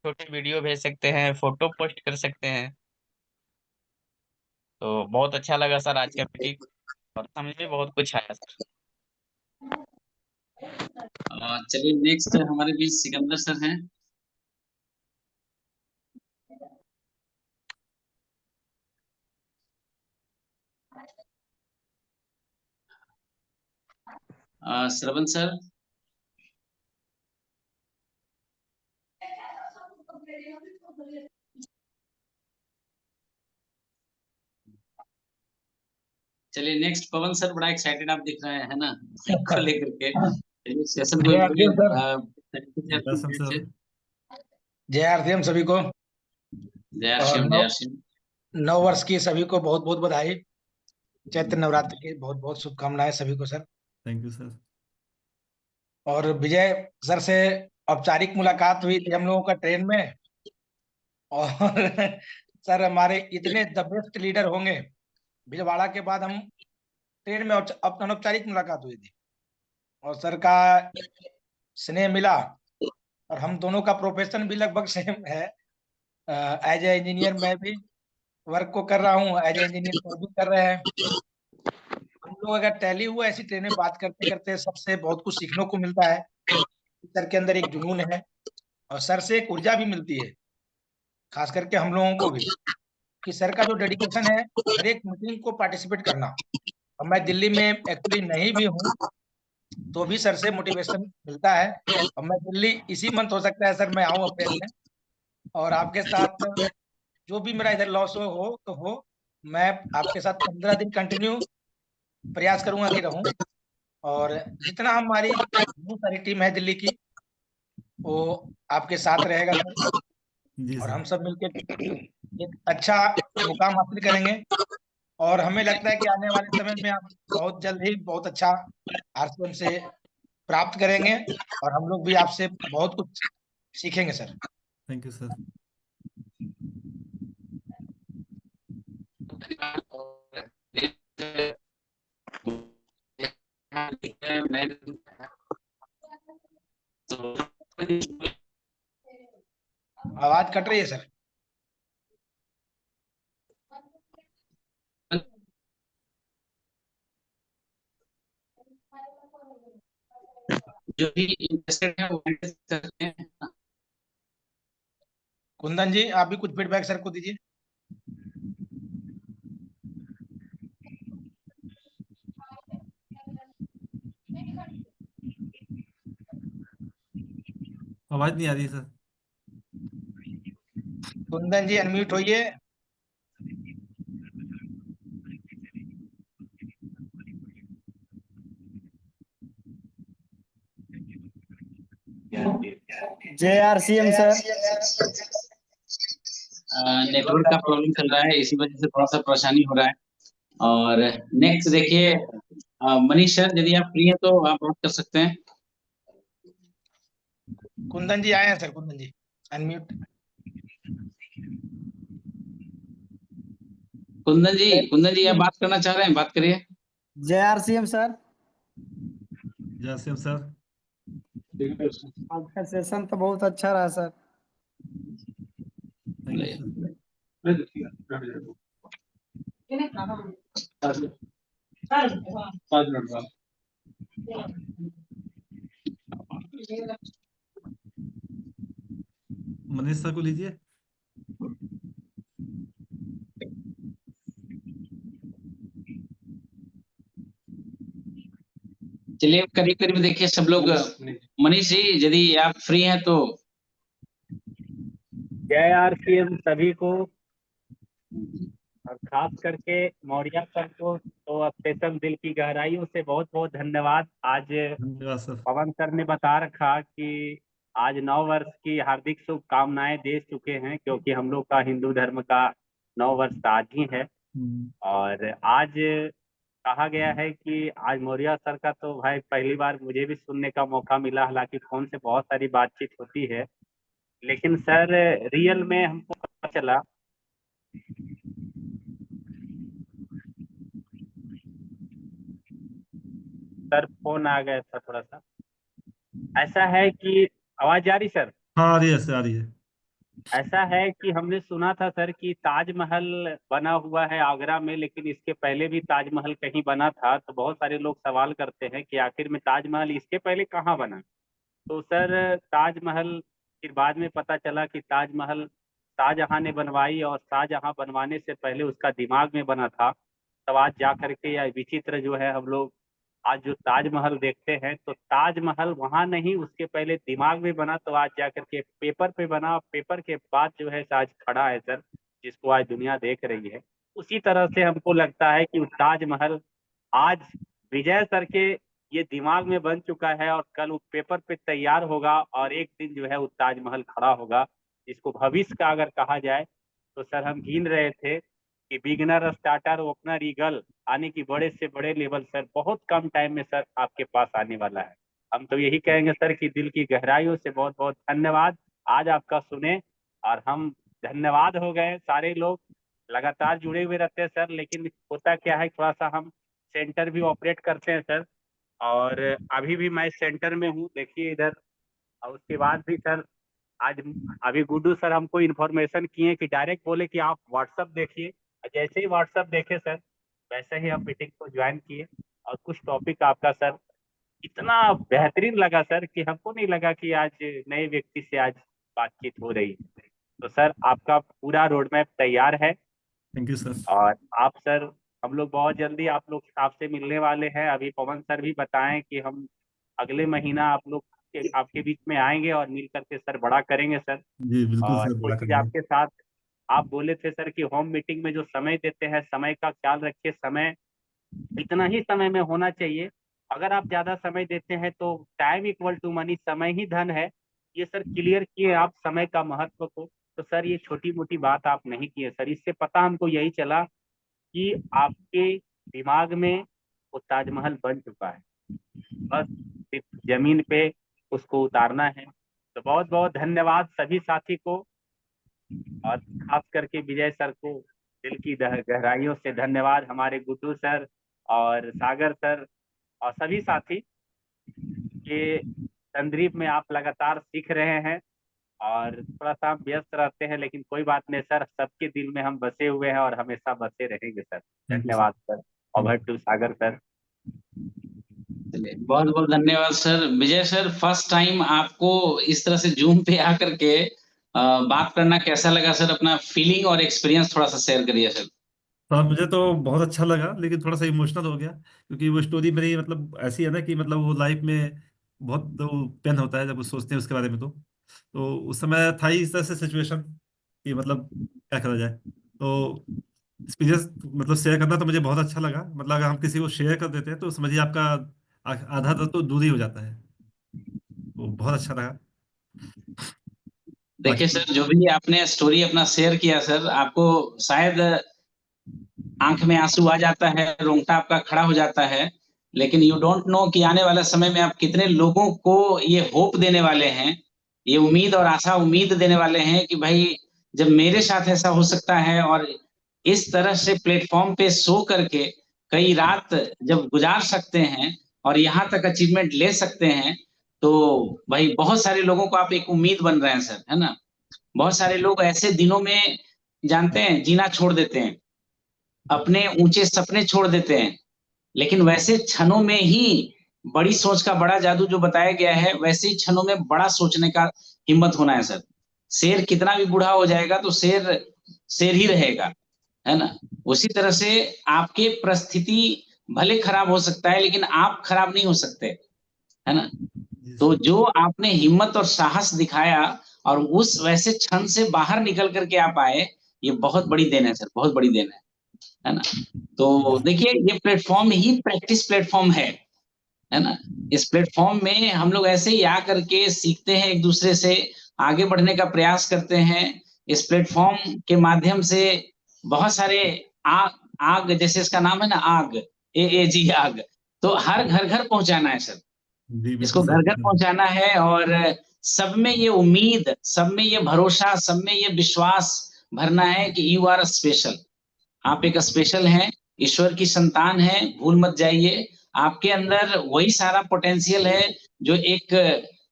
छोटे वीडियो भेज सकते हैं, फोटो पोस्ट कर सकते हैं। तो बहुत अच्छा लगा सर आज का मीटिंग, और समझ में बहुत कुछ आया सर। चलिए नेक्स्ट हमारे बीच सिकंदर सर हैं। श्रवण सर। चलिए नेक्स्ट पवन सर, बड़ा एक्साइटेड आप दिख रहे हैं, है ना, को लेकर के। चलिए सेशन को जय सर। जय सिंह से सर। जय आरसीएम सभी को। जय और श्याम जय श्याम। नव वर्ष की सभी को बहुत बहुत बधाई। चैत्र नवरात्र की बहुत बहुत शुभकामनाएं सभी को सर। Thank you sir. और विजय सर से औपचारिक मुलाकात हुई थी हम लोगों का ट्रेन में। और सर हमारे इतने द बेस्ट लीडर होंगे, भीलवाड़ा के बाद हम ट्रेन में अनौपचारिक मुलाकात हुई थी, और सर का स्नेह मिला। और हम दोनों का प्रोफेशन भी लगभग सेम है। एज ए इंजीनियर मैं भी वर्क को कर रहा हूँ, एज ए इंजीनियर सर भी कर रहे हैं। हम लोग अगर टैली हुआ ऐसी ट्रेन में बात करते करते सबसे बहुत कुछ सीखने को मिलता है। सर के अंदर एक जुनून है और सर से एक ऊर्जा भी मिलती है, खास करके हम लोगों को भी, कि सर का जो डेडिकेशन है हर एक मीटिंग को पार्टिसिपेट करना। और मैं दिल्ली में एक्चुअली नहीं भी हूँ तो भी सर से मोटिवेशन मिलता है। और मैं दिल्ली इसी मंथ हो सकता है सर मैं आऊँ अप्रैल में, और आपके साथ जो भी मेरा इधर लॉस हो तो हो, मैं आपके साथ 15 दिन कंटिन्यू प्रयास करूंगा कि रहूं। और जितना हमारी बहुत सारी टीम है दिल्ली की वो आपके साथ रहेगा सर, जी और सर। हम सब मिलकर एक अच्छा मुकाम हासिल करेंगे। और हमें लगता है कि आने वाले समय में आप बहुत जल्द ही बहुत अच्छा आरसीएम से प्राप्त करेंगे, और हम लोग भी आपसे बहुत कुछ सीखेंगे सर। Thank you sir. आवाज कट रही है सर। जो भी इंटरेस्टेड है वो मैसेज करते हैं। कुंदन जी आप भी कुछ फीडबैक सर को दीजिए। आवाज नहीं आ रही सर। कुंदन जी अनम्यूट होइए। जय आरसीएम सर। नेटवर्क का प्रॉब्लम चल रहा है, इसी वजह से थोड़ा सा परेशानी हो रहा है। और नेक्स्ट देखिए मनीष सर, यदि आप फ्री हैं तो आप बात कर सकते हैं। कुंदन जी आए हैं सर, कुंदन जी अनम्यूट। कुंदन जी आप बात करना चाह रहे हैं, बात करिए। जय आरसीएम सर। जय सिंह सर। आपका सेशन तो बहुत अच्छा रहा sir. Thank you sir. Manish sir को लीजिए। चलिए करीब करीब देखिए सब लोग। मनीष जी यदि आप फ्री हैं तो। जय आरसीएम सभी को, और खास करके मौर्या सर को तो स्पेशल दिल की गहराइयों से बहुत बहुत धन्यवाद। आज धन्यवाद सर। पवन सर ने बता रखा कि आज 9 वर्ष की हार्दिक शुभकामनाएं दे चुके हैं, क्योंकि हम लोग का हिंदू धर्म का 9 वर्ष आज ही है। और आज कहा गया है कि आज मौर्या सर का तो भाई पहली बार मुझे भी सुनने का मौका मिला, हालांकि फोन से बहुत सारी बातचीत होती है, लेकिन सर रियल में हमको पता चला। सर फोन आ गया था थोड़ा सा। ऐसा है कि आवाज आ रही सर? हाँ आ रही है सर, आ रही है। ऐसा है कि हमने सुना था सर कि ताजमहल बना हुआ है आगरा में, लेकिन इसके पहले भी ताजमहल कहीं बना था। तो बहुत सारे लोग सवाल करते हैं कि आखिर में ताजमहल इसके पहले कहाँ बना। तो सर ताजमहल फिर बाद में पता चला कि ताजमहल शाहजहां ने बनवाई, और शाहजहां बनवाने से पहले उसका दिमाग में बना था। तब आज जा करके यह विचित्र जो है हम लोग आज जो ताजमहल देखते हैं, तो ताजमहल वहां नहीं उसके पहले दिमाग में बना, तो आज जाकर के पेपर पे बना, पेपर के बाद जो है आज खड़ा है सर, जिसको आज दुनिया देख रही है। उसी तरह से हमको लगता है कि ताजमहल आज विजय सर के ये दिमाग में बन चुका है, और कल वो पेपर पे तैयार होगा, और एक दिन जो है वो ताजमहल खड़ा होगा। इसको भविष्य का अगर कहा जाए तो सर हम गिन रहे थे कि बिगिनर, स्टार्टर, ओपनर, ईगल, आने की बड़े से बड़े लेवल सर बहुत कम टाइम में सर आपके पास आने वाला है। हम तो यही कहेंगे सर कि दिल की गहराइयों से बहुत बहुत धन्यवाद आज आपका सुने। और हम धन्यवाद हो गए, सारे लोग लगातार जुड़े हुए रहते हैं सर, लेकिन होता क्या है थोड़ा सा हम सेंटर भी ऑपरेट करते हैं सर, और अभी भी मैं सेंटर में हूँ देखिए इधर। और उसके बाद भी सर आज अभी गुड्डू सर हमको इन्फॉर्मेशन किए कि डायरेक्ट बोले कि आप व्हाट्सअप देखिए। जैसे ही व्हाट्सअप देखे सर वैसे ही हम मीटिंग को ज्वाइन किए। और कुछ टॉपिक आपका सर इतना बेहतरीन लगा सर कि हमको नहीं लगा कि आज नए व्यक्ति से आज बातचीत हो रही है। तो सर आपका पूरा रोड मैप तैयार है थैंक यू सर। और आप सर, हम लोग बहुत जल्दी आप लोग आपसे मिलने वाले हैं। अभी पवन सर भी बताएं कि हम अगले महीना आप लोग आपके बीच में आएंगे और मिल करके सर बड़ा करेंगे सर। जी बिल्कुल और सर, एक बड़ा चीज करेंगे। आपके साथ आप बोले थे सर कि होम मीटिंग में जो समय देते हैं, समय का ख्याल रखिए। समय इतना ही समय में होना चाहिए। अगर आप ज्यादा समय देते हैं तो टाइम इक्वल टू मनी, समय ही धन है। ये सर क्लियर किए आप समय का महत्व को। तो सर ये छोटी मोटी बात आप नहीं किए सर, इससे पता हमको यही चला कि आपके दिमाग में वो ताजमहल बन चुका है, बस सिर्फ जमीन पे उसको उतारना है। तो बहुत बहुत धन्यवाद सभी साथी को, और खास करके विजय सर को दिल की गहराइयों से धन्यवाद। हमारे गुड्डू सर और सागर सर और सभी साथी के संदर्भ में आप लगातार सीख रहे हैं और थोड़ा सा हम व्यस्त रहते हैं, लेकिन कोई बात नहीं सर, सबके दिल में हम बसे हुए हैं और हमेशा बसे रहेंगे सर। थैंक यू धन्यवाद sir. Over to Sagar sir. बहुत बहुत धन्यवाद sir. Vijay sir, first time आपको इस तरह से जूम पे आकर के बात करना कैसा लगा सर? अपना फीलिंग और एक्सपीरियंस थोड़ा सा शेयर करिए सर। तो मुझे तो बहुत अच्छा लगा, लेकिन थोड़ा सा इमोशनल हो गया, क्योंकि वो स्टोरी मेरी मतलब ऐसी है ना कि मतलब वो लाइफ में बहुत तो पेन होता है जब वो सोचते हैं उसके बारे में। तो उस समय था ही इस तरह से सिचुएशन कि मतलब क्या करा जाए। तो एक्सपीरियंस मतलब शेयर करना तो मुझे बहुत अच्छा लगा। मतलब अगर हम किसी को शेयर कर देते हैं तो समझिए आपका आधा तो दूर ही हो जाता है। तो बहुत अच्छा लगा। देखिए बाकी सर, जो भी आपने स्टोरी अपना शेयर किया सर, आपको शायद आंख में आंसू आ जाता है, रोंगटा आपका खड़ा हो जाता है, लेकिन यू डोंट नो कि आने वाले समय में आप कितने लोगों को ये होप देने वाले हैं, ये उम्मीद और आशा उम्मीद देने वाले हैं कि भाई जब मेरे साथ ऐसा हो सकता है, और इस तरह से प्लेटफॉर्म पे शो करके कई रात जब गुजार सकते हैं और यहाँ तक अचीवमेंट ले सकते हैं, तो भाई बहुत सारे लोगों को आप एक उम्मीद बन रहे हैं सर, है ना? बहुत सारे लोग ऐसे दिनों में जानते हैं जीना छोड़ देते हैं, अपने ऊंचे सपने छोड़ देते हैं, लेकिन वैसे क्षणों में ही बड़ी सोच का बड़ा जादू जो बताया गया है, वैसे ही क्षणों में बड़ा सोचने का हिम्मत होना है सर। शेर कितना भी बूढ़ा हो जाएगा तो शेर शेर ही रहेगा, है ना? उसी तरह से आपके परिस्थिति भले खराब हो सकता है, लेकिन आप खराब नहीं हो सकते, है ना? तो जो आपने हिम्मत और साहस दिखाया और उस वैसे क्षण से बाहर निकल करके आप आए, ये बहुत बड़ी देन है सर, बहुत बड़ी देन है ना? तो देखिए, ये प्लेटफॉर्म ही प्रैक्टिस प्लेटफॉर्म है ना? इस प्लेटफॉर्म में हम लोग ऐसे ही आकर के सीखते हैं, एक दूसरे से आगे बढ़ने का प्रयास करते हैं। इस प्लेटफॉर्म के माध्यम से बहुत सारे आग आग जैसे इसका नाम है ना, आग, AAG आग, तो हर घर घर पहुंचाना है सर। जी इसको बिल्कुल घर घर सर। पहुंचाना है, और सब में ये उम्मीद, सब में ये भरोसा, सब में ये विश्वास भरना है कि यू आर स्पेशल। आप एक स्पेशल हैं, ईश्वर की संतान हैं, भूल मत जाइए। आपके अंदर वही सारा पोटेंशियल है जो एक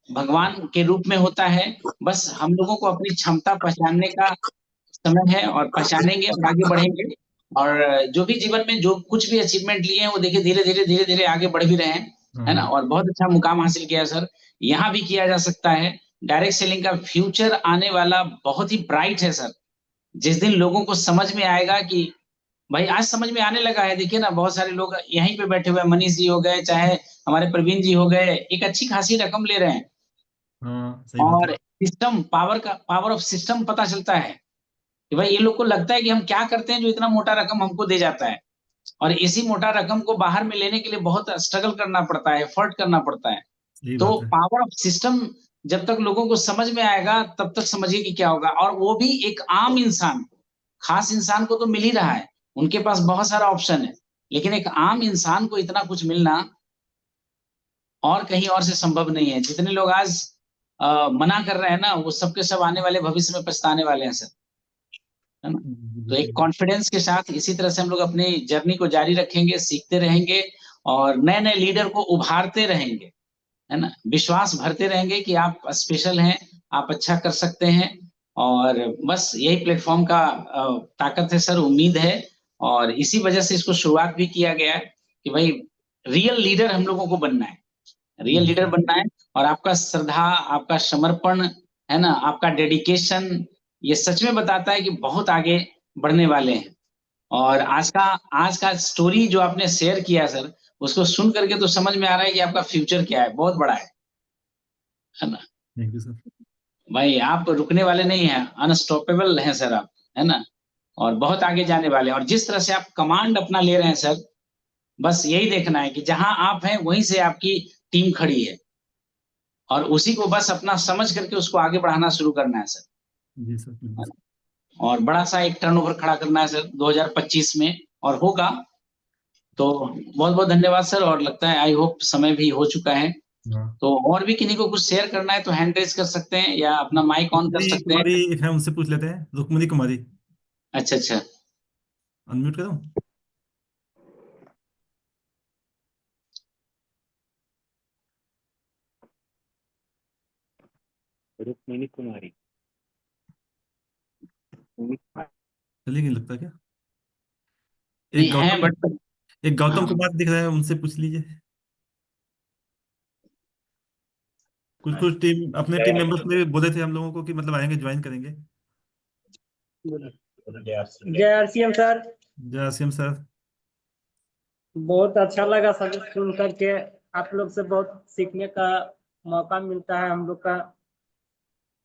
भगवान के रूप में होता है। बस हम लोगों को अपनी क्षमता पहचानने का समय है, और पहचानेंगे और आगे बढ़ेंगे। और जो भी जीवन में जो कुछ भी अचीवमेंट लिए हैं, वो देखिए धीरे-धीरे आगे बढ़ भी रहे हैं, है ना? और बहुत अच्छा मुकाम हासिल किया है सर। यहाँ भी किया जा सकता है। डायरेक्ट सेलिंग का फ्यूचर आने वाला बहुत ही ब्राइट है सर। जिस दिन लोगों को समझ में आएगा कि भाई आज समझ में आने लगा है, देखिए ना, बहुत सारे लोग यहीं पे बैठे हुए हैं, मनीष जी हो गए, चाहे हमारे प्रवीण जी हो गए, एक अच्छी खासी रकम ले रहे हैं, हाँ सही बात और है। सिस्टम पावर ऑफ सिस्टम पता चलता है कि भाई ये लोग को लगता है कि हम क्या करते हैं जो इतना मोटा रकम हमको दे जाता है, और इसी मोटा रकम को बाहर में लेने के लिए बहुत स्ट्रगल करना पड़ता है, एफर्ट करना पड़ता है। सही तो बात है। पावर ऑफ सिस्टम जब तक लोगों को समझ में आएगा, तब तक समझिए कि क्या होगा। और वो भी एक आम इंसान, खास इंसान को तो मिल ही रहा है, उनके पास बहुत सारा ऑप्शन है, लेकिन एक आम इंसान को इतना कुछ मिलना और कहीं और से संभव नहीं है। जितने लोग आज मना कर रहे हैं ना, वो सब के सब आने वाले भविष्य में पछताने वाले हैं सर, है ना? तो एक कॉन्फिडेंस के साथ इसी तरह से हम लोग अपनी जर्नी को जारी रखेंगे, सीखते रहेंगे, और नए-नए लीडर को उभारते रहेंगे, है ना? विश्वास भरते रहेंगे कि आप स्पेशल हैं, आप अच्छा कर सकते हैं, और बस यही प्लेटफॉर्म का ताकत है सर, उम्मीद है, और इसी वजह से इसको शुरुआत भी किया गया है कि भाई रियल लीडर हम लोगों को बनना है, रियल लीडर बनना है। और आपका श्रद्धा, आपका समर्पण है ना, आपका डेडिकेशन, ये सच में बताता है कि बहुत आगे बढ़ने वाले हैं। और आज का स्टोरी जो आपने शेयर किया सर, उसको सुन करके तो समझ में आ रहा है कि आपका फ्यूचर क्या है, बहुत बड़ा है ना। Thank you sir. भाई आप रुकने वाले नहीं हैं, अनस्टॉपेबल हैं सर आप, है ना, और बहुत आगे जाने वाले हैं। और जिस तरह से आप कमांड अपना ले रहे हैं सर, बस यही देखना है कि जहां आप हैं वहीं से आपकी टीम खड़ी है, और उसी को बस अपना समझ करके उसको आगे बढ़ाना शुरू करना है सर। जी सर, बिल्कुल। और बड़ा सा एक टर्नओवर खड़ा करना है सर 2025 में, और होगा। तो बहुत बहुत धन्यवाद सर, और लगता है आई होप समय भी हो चुका है। हाँ। तो और भी किन्हीं को कुछ शेयर करना है तो हैंड रेज कर सकते हैं या अपना माइक ऑन कर रुक्मिणी सकते हैं। कुमारी है, उनसे पूछ लेते हैं। रुक्मिणी कुमारी, अच्छा अच्छा, अनम्यूट करो। रुक्मिणी कुमारी चलिए, नहीं लगता क्या? नहीं है बट एक गौतम हाँ। कुमार दिख रहा है, उनसे पूछ लीजिए। कुछ टीम, अपने टीम मेंबर्स ने बोले थे हम लोगों को कि मतलब आएंगे, ज्वाइन करेंगे। जय आरसीएम सर। जय आसिम सर। बहुत अच्छा लगा सब सुन करके, आप लोग से बहुत सीखने का मौका मिलता है हम लोग का।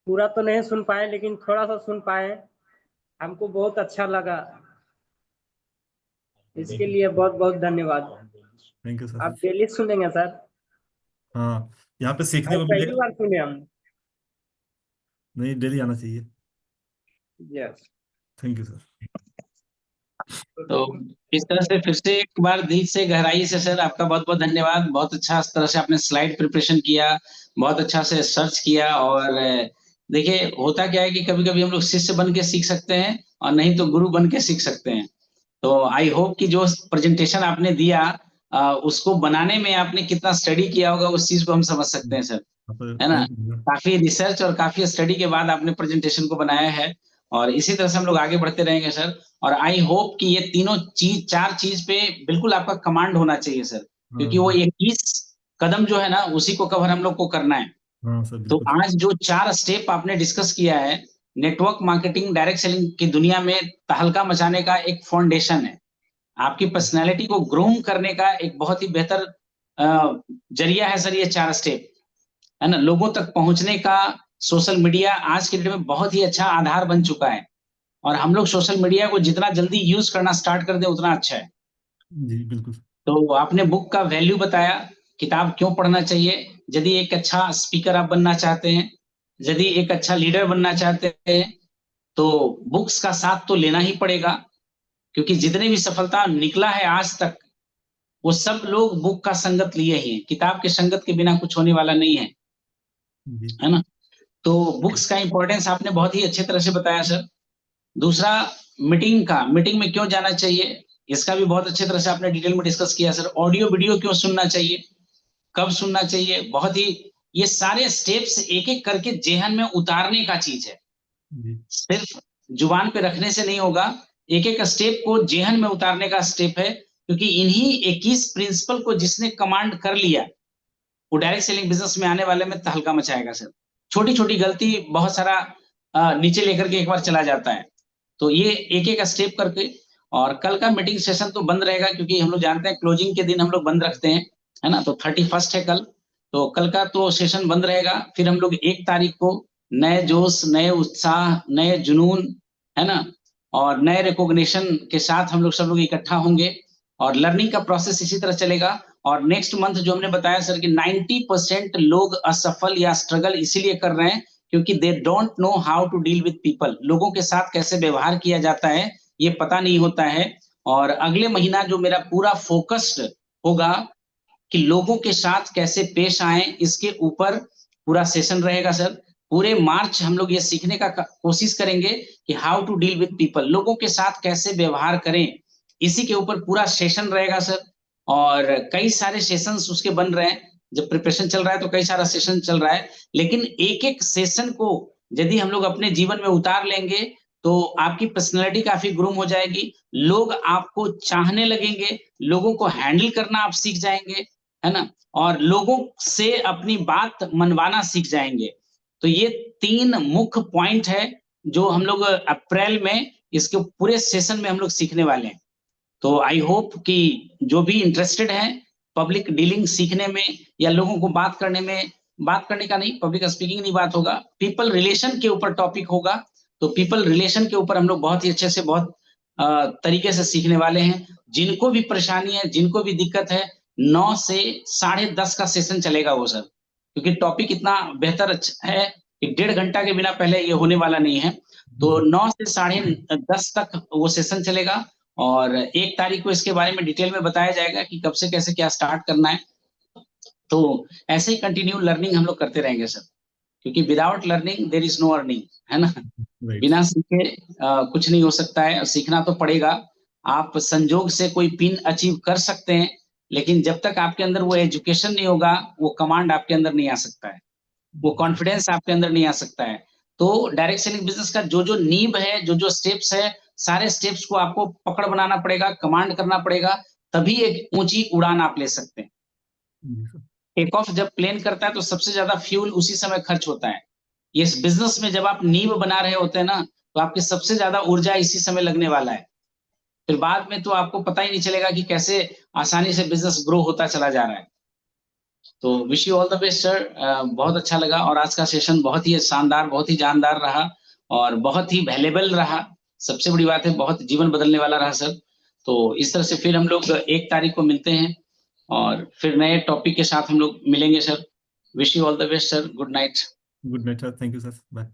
पूरा तो नहीं सुन पाए लेकिन थोड़ा सा सुन पाए, हमको बहुत अच्छा लगा। इसके लिए बहुत बहुत धन्यवाद। Thank you sir. आप डेली सुनेंगे सर? हाँ, यहाँ पे सीखने आज को पहली मिलेगा। बार सुने हम। नहीं, डेली आना चाहिए। यस। Thank you sir. तो इस तरह से फिर से एक बार दिल से गहराई से सर आपका बहुत बहुत धन्यवाद। बहुत अच्छा इस तरह से आपने स्लाइड प्रिपरेशन किया, बहुत अच्छा से सर्च किया। और देखिए होता क्या है कि कभी कभी हम लोग शिष्य बन के सीख सकते हैं, और नहीं तो गुरु बन के सीख सकते हैं। तो आई होप कि जो प्रेजेंटेशन आपने दिया उसको बनाने में आपने कितना स्टडी किया होगा, उस चीज को हम समझ सकते हैं सर, है ना। Thank you. काफी रिसर्च और काफी स्टडी के बाद आपने प्रेजेंटेशन को बनाया है, और इसी तरह से हम लोग आगे बढ़ते रहेंगे सर। और आई होप कि ये तीनों चीज, चार चीज पे बिल्कुल आपका कमांड होना चाहिए सर, क्योंकि वो 21 कदम जो है ना, उसी को कवर हम लोग को करना है। हाँ सर, तो बिल्कुल। आज जो 4 स्टेप आपने डिस्कस किया है, नेटवर्क मार्केटिंग, डायरेक्ट सेलिंग की दुनिया में तहलका मचाने का एक फाउंडेशन है। आपकी पर्सनैलिटी को ग्रूम करने का एक बहुत ही बेहतर जरिया है सर ये 4 स्टेप, है ना। लोगों तक पहुंचने का सोशल मीडिया आज के डेट में बहुत ही अच्छा आधार बन चुका है, और हम लोग सोशल मीडिया को जितना जल्दी यूज करना स्टार्ट कर दे उतना अच्छा है। जी बिल्कुल। तो आपने बुक का वैल्यू बताया, किताब क्यों पढ़ना चाहिए। यदि एक अच्छा स्पीकर आप बनना चाहते हैं, यदि एक अच्छा लीडर बनना चाहते हैं, तो बुक्स का साथ तो लेना ही पड़ेगा, क्योंकि जितने भी सफलता निकला है आज तक, वो सब लोग बुक का संगत लिए ही हैं। किताब के संगत के बिना कुछ होने वाला नहीं है, जी। है ना। तो बुक्स का इंपॉर्टेंस आपने बहुत ही अच्छे तरह से बताया सर। दूसरा, मीटिंग में क्यों जाना चाहिए, इसका भी बहुत अच्छे तरह से आपने डिटेल में डिस्कस किया सर। ऑडियो वीडियो क्यों सुनना चाहिए, कब सुनना चाहिए, बहुत ही, ये सारे स्टेप्स एक एक करके जेहन में उतारने का चीज है। जी। सिर्फ जुबान पे रखने से नहीं होगा, एक एक स्टेप को जेहन में उतारने का स्टेप है, क्योंकि इन्हीं 21 प्रिंसिपल को जिसने कमांड कर लिया, वो डायरेक्ट सेलिंग बिजनेस में आने वाले में तहलका मचाएगा सर। छोटी छोटी गलती बहुत सारा नीचे लेकर के एक बार चला जाता है। तो ये एक एक स्टेप करके, और कल का मीटिंग सेशन तो बंद रहेगा, क्योंकि हम लोग जानते हैं क्लोजिंग के दिन हम लोग बंद रखते हैं, है ना। तो 31 है कल, तो कल का तो सेशन बंद रहेगा। फिर हम लोग 1 तारीख को नए जोश, नए उत्साह, नए जुनून, है ना, और नए रिकॉग्निशन के साथ हम लोग सब लोग इकट्ठा होंगे, और लर्निंग का प्रोसेस इसी तरह चलेगा। और नेक्स्ट मंथ जो हमने बताया सर कि 90% लोग असफल या स्ट्रगल इसीलिए कर रहे हैं क्योंकि they don't know how to deal with people. लोगों के साथ कैसे व्यवहार किया जाता है ये पता नहीं होता है। और अगले महीना जो मेरा पूरा फोकस्ड होगा कि लोगों के साथ कैसे पेश आए, इसके ऊपर पूरा सेशन रहेगा सर। पूरे मार्च हम लोग ये सीखने का कोशिश करेंगे कि how to deal with people, लोगों के साथ कैसे व्यवहार करें, इसी के ऊपर पूरा सेशन रहेगा सर। और कई सारे सेशंस उसके बन रहे हैं, जब प्रिपरेशन चल रहा है तो कई सारा सेशन चल रहा है, लेकिन एक एक सेशन को यदि हम लोग अपने जीवन में उतार लेंगे तो आपकी पर्सनैलिटी काफी ग्रूम हो जाएगी, लोग आपको चाहने लगेंगे, लोगों को हैंडल करना आप सीख जाएंगे, है ना, और लोगों से अपनी बात मनवाना सीख जाएंगे। तो ये 3 मुख्य पॉइंट है जो हम लोग अप्रैल में इसके पूरे सेशन में हम लोग सीखने वाले हैं। तो आई होप कि जो भी इंटरेस्टेड है पब्लिक डीलिंग सीखने में या लोगों को बात करने का नहीं, पब्लिक स्पीकिंग नहीं बात होगा, पीपल रिलेशन के ऊपर टॉपिक होगा। तो पीपल रिलेशन के ऊपर हम लोग बहुत ही अच्छे से बहुत तरीके से सीखने वाले हैं। जिनको भी परेशानी है, जिनको भी दिक्कत है, 9 से 10:30 का सेशन चलेगा वो सर, क्योंकि टॉपिक इतना बेहतर है कि 1.5 घंटा के बिना पहले ये होने वाला नहीं है। तो 9 से 10:30 तक वो सेशन चलेगा और 1 तारीख को इसके बारे में डिटेल में बताया जाएगा कि कब से कैसे क्या स्टार्ट करना है। तो ऐसे ही कंटिन्यू लर्निंग हम लोग करते रहेंगे सर, क्योंकि without learning there is no earning, है ना। बिना सीखे कुछ नहीं हो सकता है, सीखना तो पड़ेगा। आप संजोग से कोई पिन अचीव कर सकते हैं, लेकिन जब तक आपके अंदर वो एजुकेशन नहीं होगा, वो कमांड आपके अंदर नहीं आ सकता है, वो कॉन्फिडेंस आपके अंदर नहीं आ सकता है। तो डायरेक्ट सेलिंग बिजनेस का जो नींव है, जो स्टेप्स है, सारे स्टेप्स को आपको पकड़ बनाना पड़ेगा, कमांड करना पड़ेगा, तभी एक ऊंची उड़ान आप ले सकते हैं। टेक ऑफ जब प्लेन करता है तो सबसे ज्यादा फ्यूल उसी समय खर्च होता है। इस बिजनेस में जब आप नींव बना रहे होते हैं ना, तो आपकी सबसे ज्यादा ऊर्जा इसी समय लगने वाला है। फिर बाद में तो आपको पता ही नहीं चलेगा कि कैसे आसानी से बिजनेस ग्रो होता चला जा रहा है। तो wish you all the best sir. बहुत अच्छा लगा और आज का सेशन बहुत ही शानदार, बहुत ही जानदार रहा और बहुत ही वैल्यूएबल रहा। सबसे बड़ी बात है, बहुत जीवन बदलने वाला रहा सर। तो इस तरह से फिर हम लोग 1 तारीख को मिलते हैं और फिर नए टॉपिक के साथ हम लोग मिलेंगे sir. Wish you all the best sir. Good night. Good night sir, thank you sir, bye.